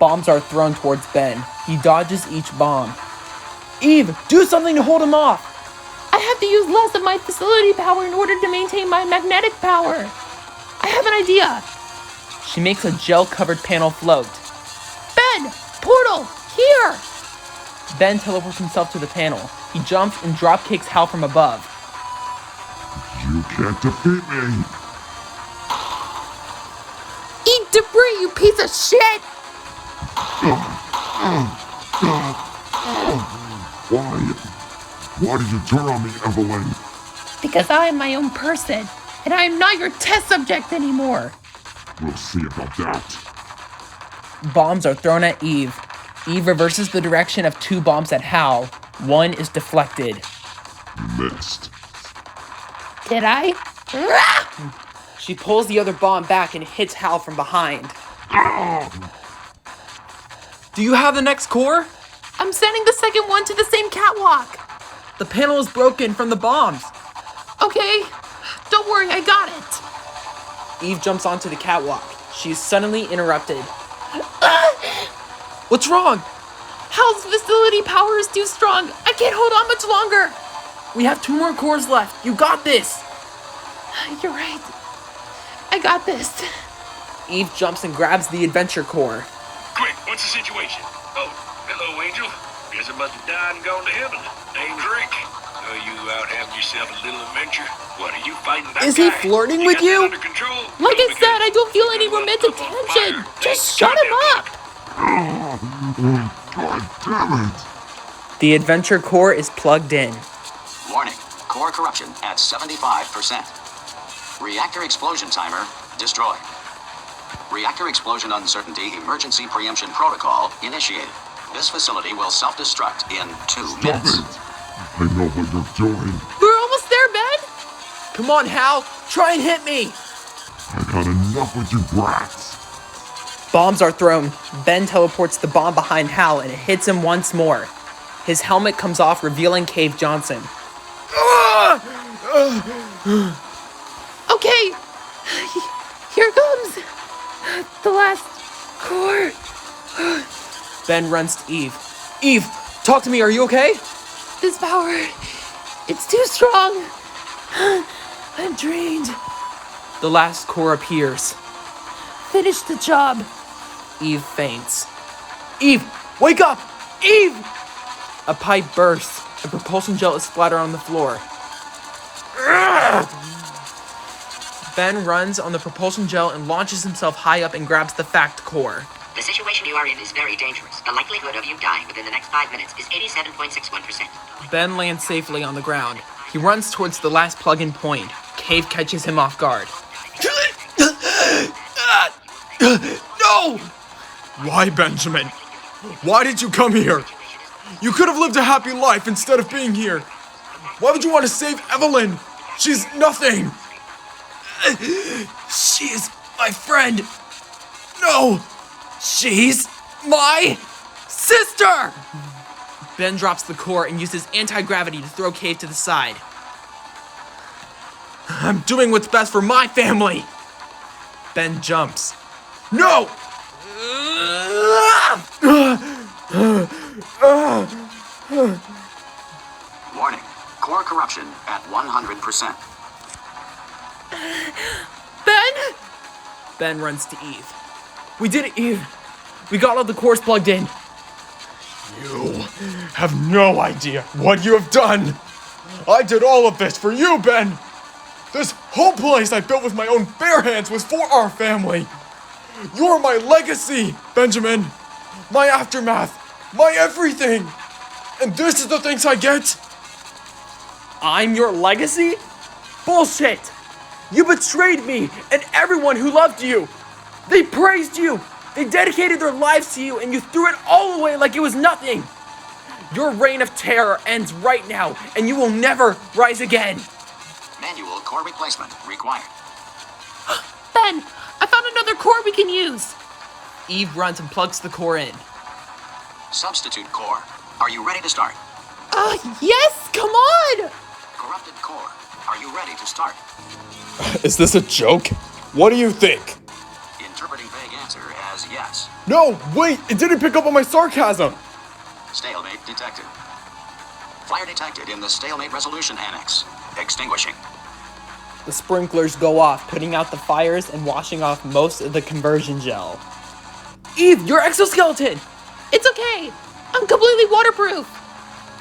Bombs are thrown towards Ben. He dodges each bomb. Eve, do something to hold him off. I have to use less of my facility power in order to maintain my magnetic power. I have an idea. She makes a gel-covered panel float. Ben, portal, here. Ben teleports himself to the panel. He jumps and drop kicks Hal from above. You can't defeat me. Eat debris, you piece of shit. Why did you turn on me, Evelyn? Because I am my own person, and I am not your test subject anymore. We'll see about that. Bombs are thrown at Eve. Eve reverses the direction of 2 bombs at Hal. 1 is deflected. You missed. Did I? She pulls the other bomb back and hits Hal from behind. Do you have the next core? I'm sending the second one to the same catwalk. The panel is broken from the bombs. Okay, don't worry, I got it. Eve jumps onto the catwalk. She is suddenly interrupted. What's wrong? Hal's facility power is too strong. I can't hold on much longer. We have 2 more cores left. You got this. You're right. I got this. Eve jumps and grabs the adventure core. Quick, what's the situation? Oh, hello, Angel. Guess I must have died and gone to heaven. Name's Rick. Oh, you out having yourself a little adventure? What, are you fighting that Is guy? he flirting with got you? that under control? Like I Because said, I don't feel any you're romantic up on tension. fire. Just shut him up. God damn it! The adventure core is plugged in. Warning, core corruption at 75%. Reactor explosion timer destroyed. Reactor explosion uncertainty emergency preemption protocol initiated. This facility will self-destruct in 2 Stop minutes. it! I know what you're doing. We're almost there, Ben. Come on, Hal. Try and hit me. I got enough with you brats. Bombs are thrown. Ben teleports the bomb behind Hal and it hits him once more. His helmet comes off, revealing Cave Johnson. Okay. Here comes the last core. Ben runs to Eve. Eve, talk to me. Are you okay? This power, it's too strong. I'm drained. The last core appears. Finish the job. Eve faints. Eve, wake up! Eve! A pipe bursts. A propulsion gel is splattered on the floor. Ben runs on the propulsion gel and launches himself high up and grabs the fact core. The situation you are in is very dangerous. The likelihood of you dying within the next 5 minutes is 87.61%. Ben lands safely on the ground. He runs towards the last plug-in point. Cave catches him off guard. No! Why, Benjamin? Why did you come here? You could have lived a happy life instead of being here. Why would you want to save Evelyn? She's nothing. She is my friend. No! She's my sister! Ben drops the core and uses anti-gravity to throw Cave to the side. I'm doing what's best for my family! Ben jumps. No! Warning, core corruption at 100%. Ben? Ben runs to Eve. We did it, Eve. We got all the cores plugged in. You have no idea what you have done. I did all of this for you, Ben. This whole place I built with my own bare hands was for our family. You're my legacy, Benjamin. My aftermath. My everything. And this is the things I get? I'm your legacy? Bullshit! You betrayed me and everyone who loved you. They praised you. They dedicated their lives to you and you threw it all away like it was nothing. Your reign of terror ends right now and you will never rise again. Manual core replacement required. Ben, I found another core we can use. Eve runs and plugs the core in. Substitute core. Are you ready to start? Yes, come on. Corrupted core. Are you ready to start? Is this a joke? What do you think? Interpreting vague answer as yes. No, wait, it didn't pick up on my sarcasm. Stalemate detected. Fire detected in the stalemate resolution annex. Extinguishing. The sprinklers go off, putting out the fires and washing off most of the conversion gel. Eve, your exoskeleton! It's okay. I'm completely waterproof.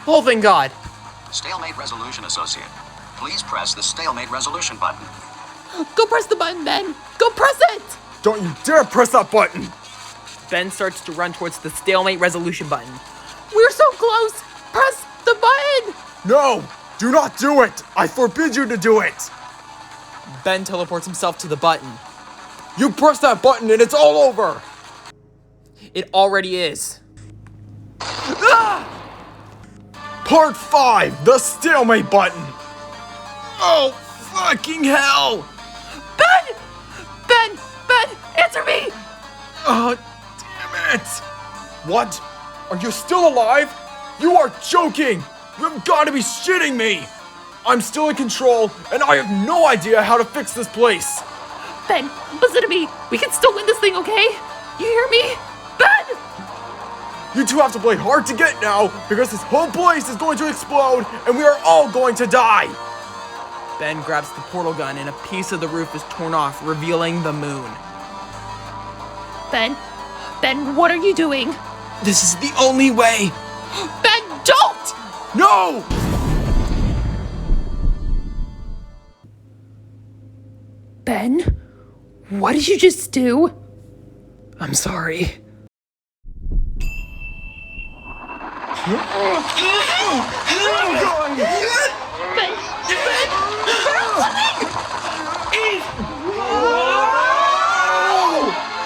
Oh, thank God. Stalemate resolution associate. Please press the stalemate resolution button. Go press the button, Ben. Go press it. Don't you dare press that button. Ben starts to run towards the stalemate resolution button. We're so close. Press the button. No, do not do it. I forbid you to do it. Ben teleports himself to the button. You press that button and it's all over. It already is. Part 5, the stalemate button. Oh, fucking hell. Ben, answer me. Oh, damn it. What? Are you still alive? You are joking. You have got to be shitting me. I'm still in control, and I have no idea how to fix this place. Ben, listen to me. We can still win this thing, okay? You hear me? Ben! You two have to play hard to get now, because this whole place is going to explode, and we are all going to die! Ben grabs the portal gun and a piece of the roof is torn off, revealing the moon. Ben, what are you doing? This is the only way! Ben, don't! No! Ben, what did you just do? I'm sorry.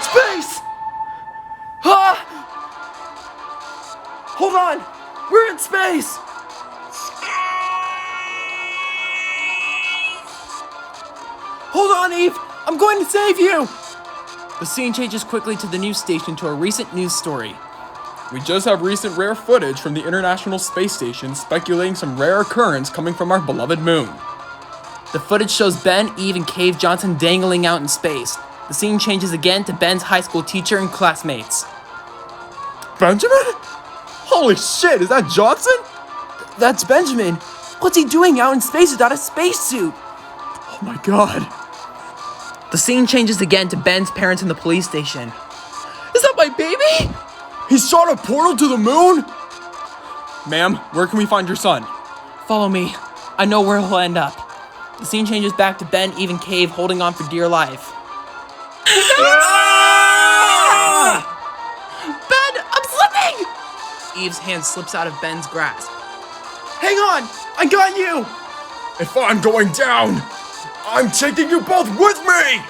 Space! Ah! Hold on! We're in space! Hold on, Eve! I'm going to save you! The scene changes quickly to the news station to a recent news story. We just have recent rare footage from the International Space Station speculating some rare occurrence coming from our beloved moon. The footage shows Ben, Eve, and Cave Johnson dangling out in space. The scene changes again to Ben's high school teacher and classmates. Benjamin? Holy shit, is that Johnson? That's Benjamin. What's he doing out in space without a spacesuit? Oh my god. The scene changes again to Ben's parents in the police station. Is that my baby? He shot a portal to the moon? Ma'am, where can we find your son? Follow me. I know where he'll end up. The scene changes back to Ben, Eve, and Cave holding on for dear life. Ben, I'm slipping! Eve's hand slips out of Ben's grasp. Hang on! I got you! If I'm going down, I'm taking you both with me!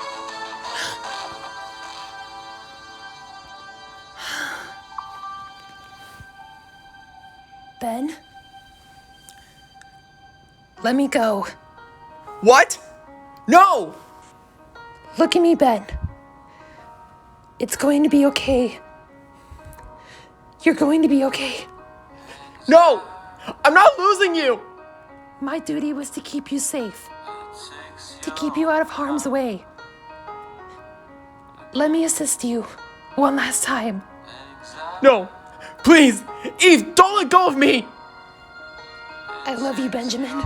Ben? Let me go. What? No! Look at me, Ben. It's going to be okay. You're going to be okay. No! I'm not losing you! My duty was to keep you safe. To keep you out of harm's way. Let me assist you one last time. No! Please! Eve, don't let go of me! I love you, Benjamin.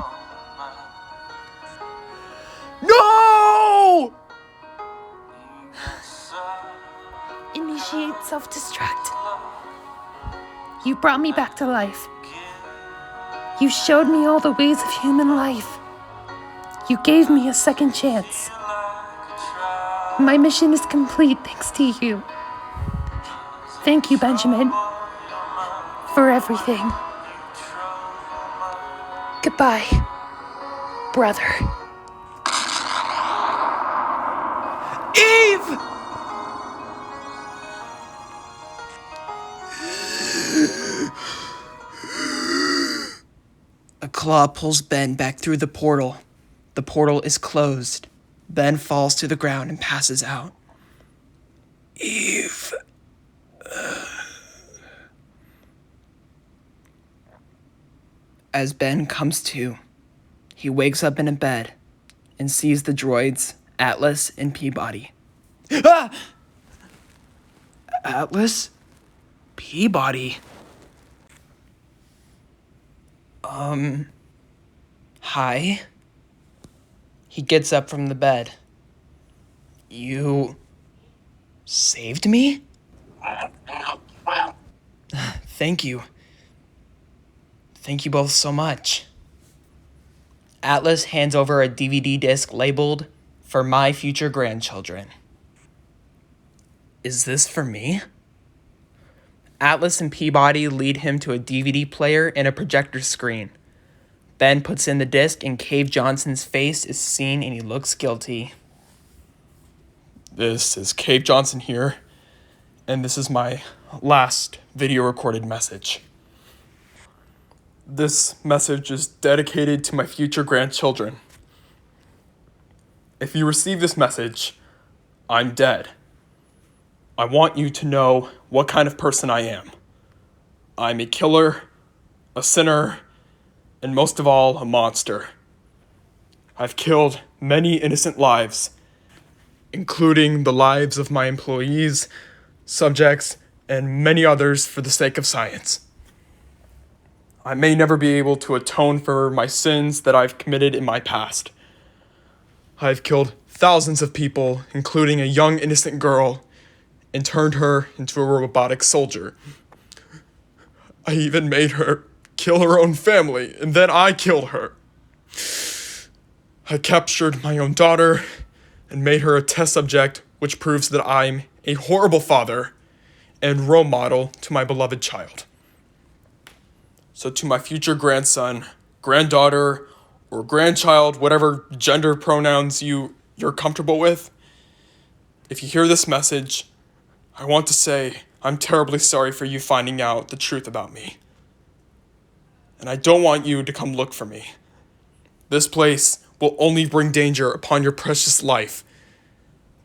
No! Initiate self-destruct. You brought me back to life. You showed me all the ways of human life. You gave me a second chance. My mission is complete thanks to you. Thank you, Benjamin, for everything. Goodbye, brother. Eve! A claw pulls Ben back through the portal. The portal is closed. Ben falls to the ground and passes out. Eve. As Ben comes to, he wakes up in a bed and sees the droids, Atlas and Peabody. Ah! Atlas? Peabody? Hi? He gets up from the bed. You saved me? Thank you. Thank you both so much. Atlas hands over a DVD disc labeled, "For my future grandchildren." Is this for me? Atlas and Peabody lead him to a DVD player and a projector screen. Ben puts in the disc and Cave Johnson's face is seen and he looks guilty. This is Cave Johnson here, and this is my last video recorded message. This message is dedicated to my future grandchildren. If you receive this message, I'm dead. I want you to know what kind of person I am. I'm a killer, a sinner, and most of all, a monster. I've killed many innocent lives, including the lives of my employees, subjects, and many others for the sake of science. I may never be able to atone for my sins that I've committed in my past. I've killed thousands of people, including a young innocent girl, and turned her into a robotic soldier. I even made her kill her own family, and then I killed her. I captured my own daughter and made her a test subject, which proves that I'm a horrible father and role model to my beloved child. So to my future grandson, granddaughter, or grandchild, whatever gender pronouns you're comfortable with, if you hear this message, I want to say I'm terribly sorry for you finding out the truth about me. And I don't want you to come look for me. This place will only bring danger upon your precious life.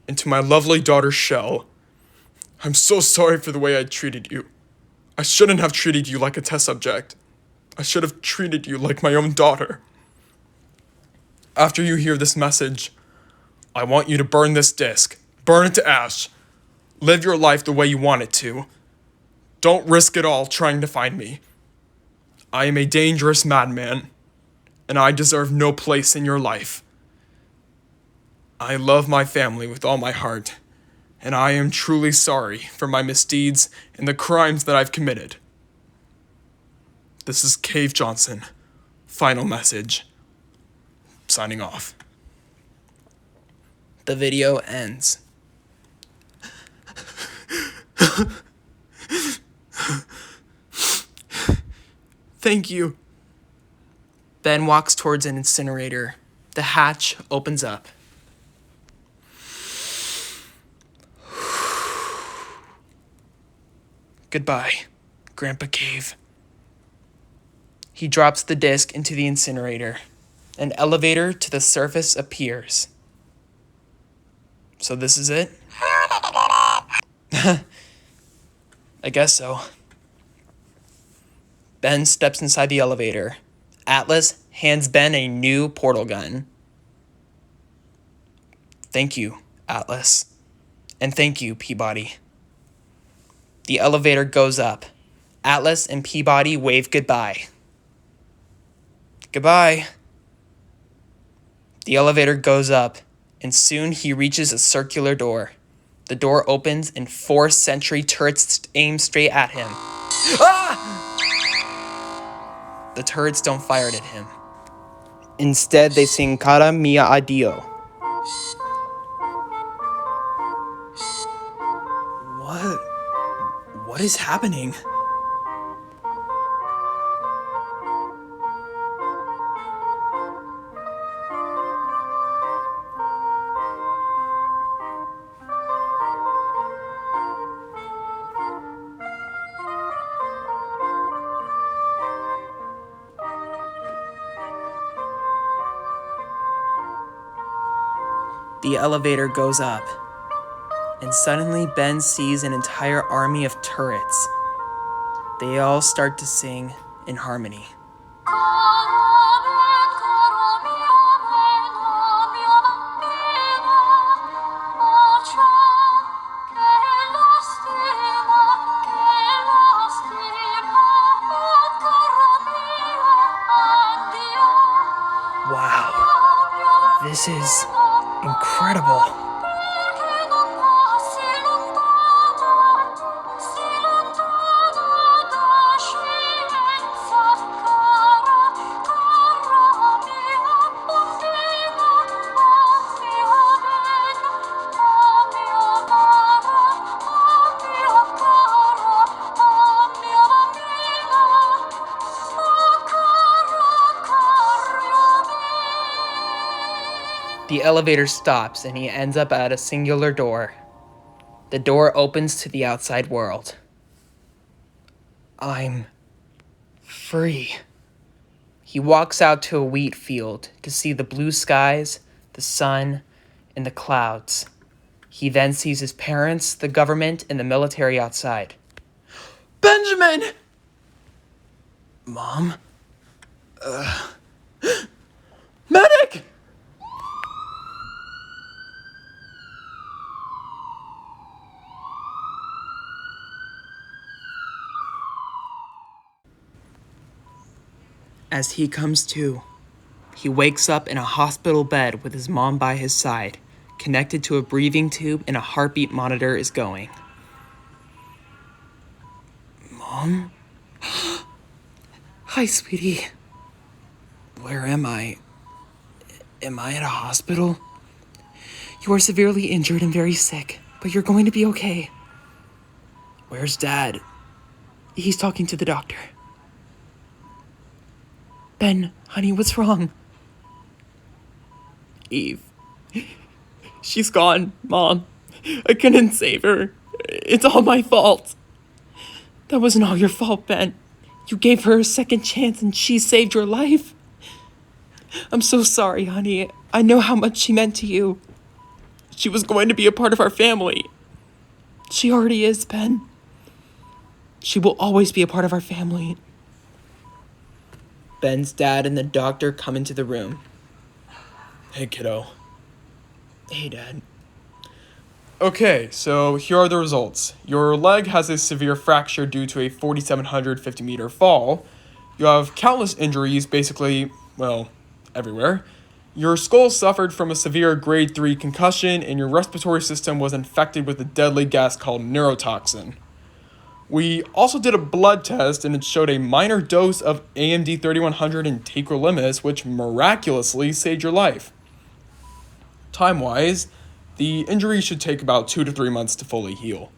And to my lovely daughter, Shell, I'm so sorry for the way I treated you. I shouldn't have treated you like a test subject. I should have treated you like my own daughter. After you hear this message, I want you to burn this disc. Burn it to ash. Live your life the way you want it to. Don't risk it all trying to find me. I am a dangerous madman, and I deserve no place in your life. I love my family with all my heart, and I am truly sorry for my misdeeds and the crimes that I've committed. This is Cave Johnson. Final message. Signing off. The video ends. Thank you. Ben walks towards an incinerator. The hatch opens up. Goodbye, Grandpa Cave. He drops the disc into the incinerator. An elevator to the surface appears. So this is it? I guess so. Ben steps inside the elevator. Atlas hands Ben a new portal gun. Thank you, Atlas. And thank you, Peabody. The elevator goes up. Atlas and Peabody wave goodbye. Goodbye. The elevator goes up, and soon he reaches a circular door. The door opens, and 4th century turrets aim straight at him. Ah! The turrets don't fire at him. Instead, they sing Cara mia Addio. What is happening? The elevator goes up, and suddenly Ben sees an entire army of turrets. They all start to sing in harmony. Wow, this is incredible. The elevator stops and he ends up at a singular door. The door opens to the outside world. I'm free. He walks out to a wheat field to see the blue skies, the sun, and the clouds. He then sees his parents, the government, and the military outside. Benjamin! Mom? Medic! As he comes to, he wakes up in a hospital bed with his mom by his side, connected to a breathing tube, and a heartbeat monitor is going. Mom? Hi, sweetie. Where am I? Am I at a hospital? You are severely injured and very sick, but you're going to be okay. Where's Dad? He's talking to the doctor. Ben, honey, what's wrong? Eve. She's gone, Mom. I couldn't save her. It's all my fault. That wasn't all your fault, Ben. You gave her a second chance and she saved your life. I'm so sorry, honey. I know how much she meant to you. She was going to be a part of our family. She already is, Ben. She will always be a part of our family. Ben's dad and the doctor come into the room. Hey, kiddo. Hey, Dad. Okay, so here are the results. Your leg has a severe fracture due to a 4,750 meter fall. You have countless injuries, basically, well, everywhere. Your skull suffered from a severe grade 3 concussion, and your respiratory system was infected with a deadly gas called neurotoxin. We also did a blood test, and it showed a minor dose of AMD 3100 and tacrolimus, which miraculously saved your life. Time-wise, the injury should take about 2 to 3 months to fully heal.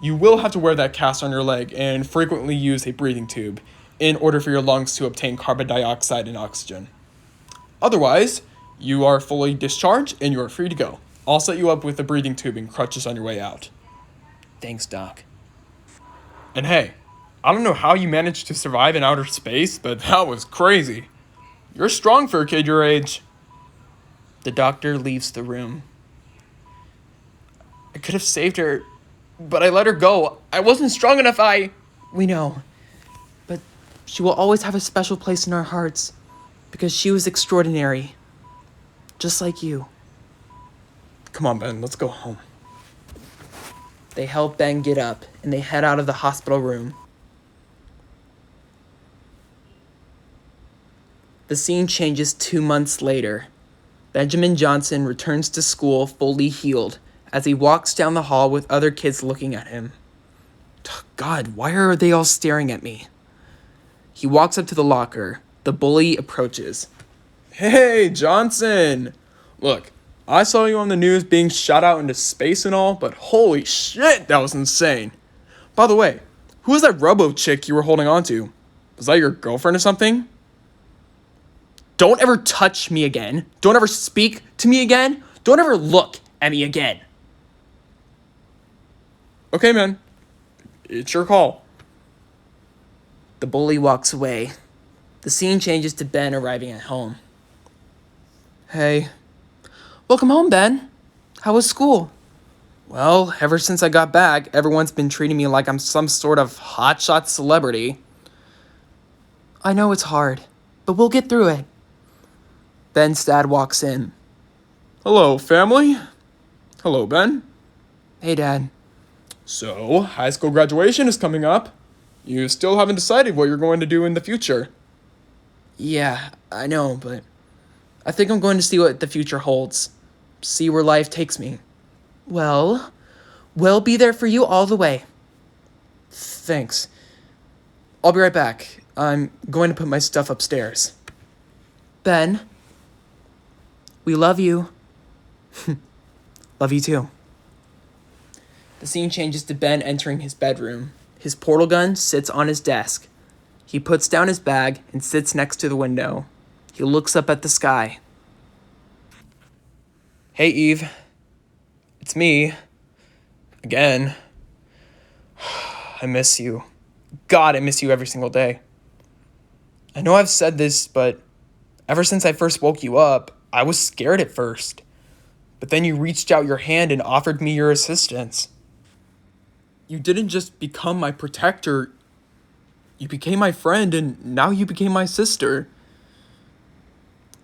You will have to wear that cast on your leg and frequently use a breathing tube in order for your lungs to obtain carbon dioxide and oxygen. Otherwise, you are fully discharged and you are free to go. I'll set you up with a breathing tube and crutches on your way out. Thanks, Doc. And hey, I don't know how you managed to survive in outer space, but that was crazy. You're strong for a kid your age. The doctor leaves the room. I could have saved her, but I let her go. I wasn't strong enough, We know. But she will always have a special place in our hearts, because she was extraordinary. Just like you. Come on, Ben, let's go home. They help Ben get up, and they head out of the hospital room. The scene changes 2 months later. Benjamin Johnson returns to school fully healed as he walks down the hall with other kids looking at him. God, why are they all staring at me? He walks up to the locker. The bully approaches. Hey, Johnson! Look, I saw you on the news being shot out into space and all, but holy shit, that was insane. By the way, who was that robo chick you were holding on to? Was that your girlfriend or something? Don't ever touch me again. Don't ever speak to me again. Don't ever look at me again. Okay, man. It's your call. The bully walks away. The scene changes to Ben arriving at home. Hey. Welcome home, Ben. How was school? Well, ever since I got back, everyone's been treating me like I'm some sort of hotshot celebrity. I know it's hard, but we'll get through it. Ben's dad walks in. Hello, family. Hello, Ben. Hey, Dad. So, high school graduation is coming up. You still haven't decided what you're going to do in the future. Yeah, I know, but I think I'm going to see what the future holds. See where life takes me. Well, we'll be there for you all the way. Thanks. I'll be right back. I'm going to put my stuff upstairs. Ben, we love you. Love you too. The scene changes to Ben entering his bedroom. His portal gun sits on his desk. He puts down his bag and sits next to the window. He looks up at the sky. Hey, Eve. It's me. Again. I miss you. God, I miss you every single day. I know I've said this, but ever since I first woke you up, I was scared at first. But then you reached out your hand and offered me your assistance. You didn't just become my protector. You became my friend, and now you became my sister.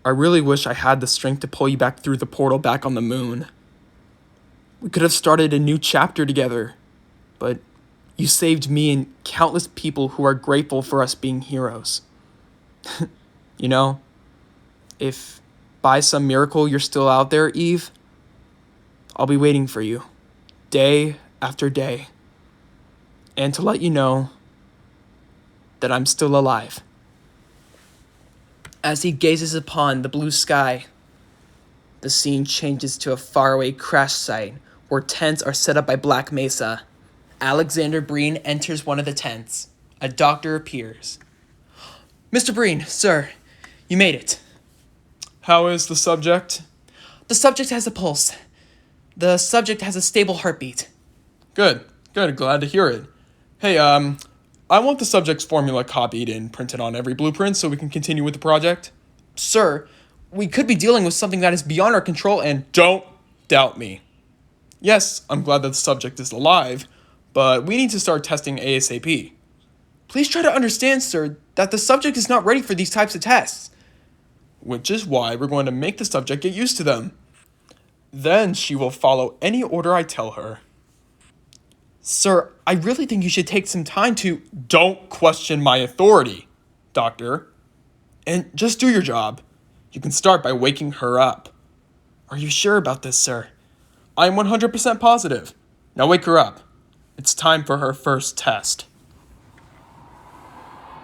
I really wish I had the strength to pull you back through the portal back on the moon. We could have started a new chapter together, but you saved me and countless people who are grateful for us being heroes. You know, if by some miracle you're still out there, Eve, I'll be waiting for you, day after day, and to let you know that I'm still alive. As he gazes upon the blue sky, the scene changes to a faraway crash site where tents are set up by Black Mesa. Alexander Breen enters one of the tents. A doctor appears. Mr. Breen, sir, you made it. How is the subject? The subject has a pulse. The subject has a stable heartbeat. Good. Glad to hear it. Hey, I want the subject's formula copied and printed on every blueprint so we can continue with the project. Sir, we could be dealing with something that is beyond our control and... Don't doubt me. Yes, I'm glad that the subject is alive, but we need to start testing ASAP. Please try to understand, sir, that the subject is not ready for these types of tests. Which is why we're going to make the subject get used to them. Then she will follow any order I tell her. Sir, I really think you should take some time to... Don't question my authority, Doctor. And just do your job. You can start by waking her up. Are you sure about this, sir? I'm 100% positive. Now wake her up. It's time for her first test.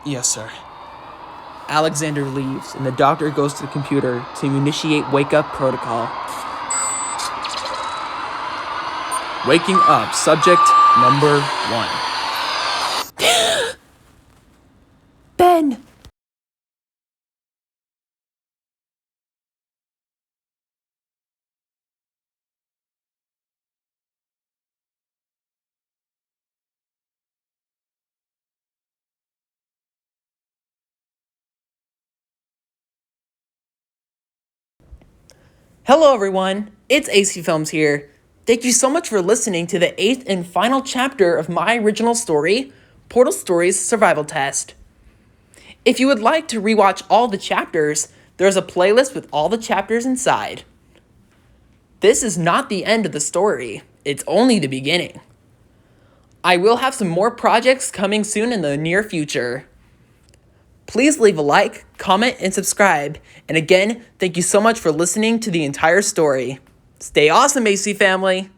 Yes, sir. Alexander leaves, and the doctor goes to the computer to initiate wake-up protocol. Waking up, subject number 1. Ben! Hello, everyone. It's AC Films here. Thank you so much for listening to the 8th and final chapter of my original story, Portal Stories Survival Test. If you would like to rewatch all the chapters, there's a playlist with all the chapters inside. This is not the end of the story. It's only the beginning. I will have some more projects coming soon in the near future. Please leave a like, comment, and subscribe. And again, thank you so much for listening to the entire story. Stay awesome, AC family!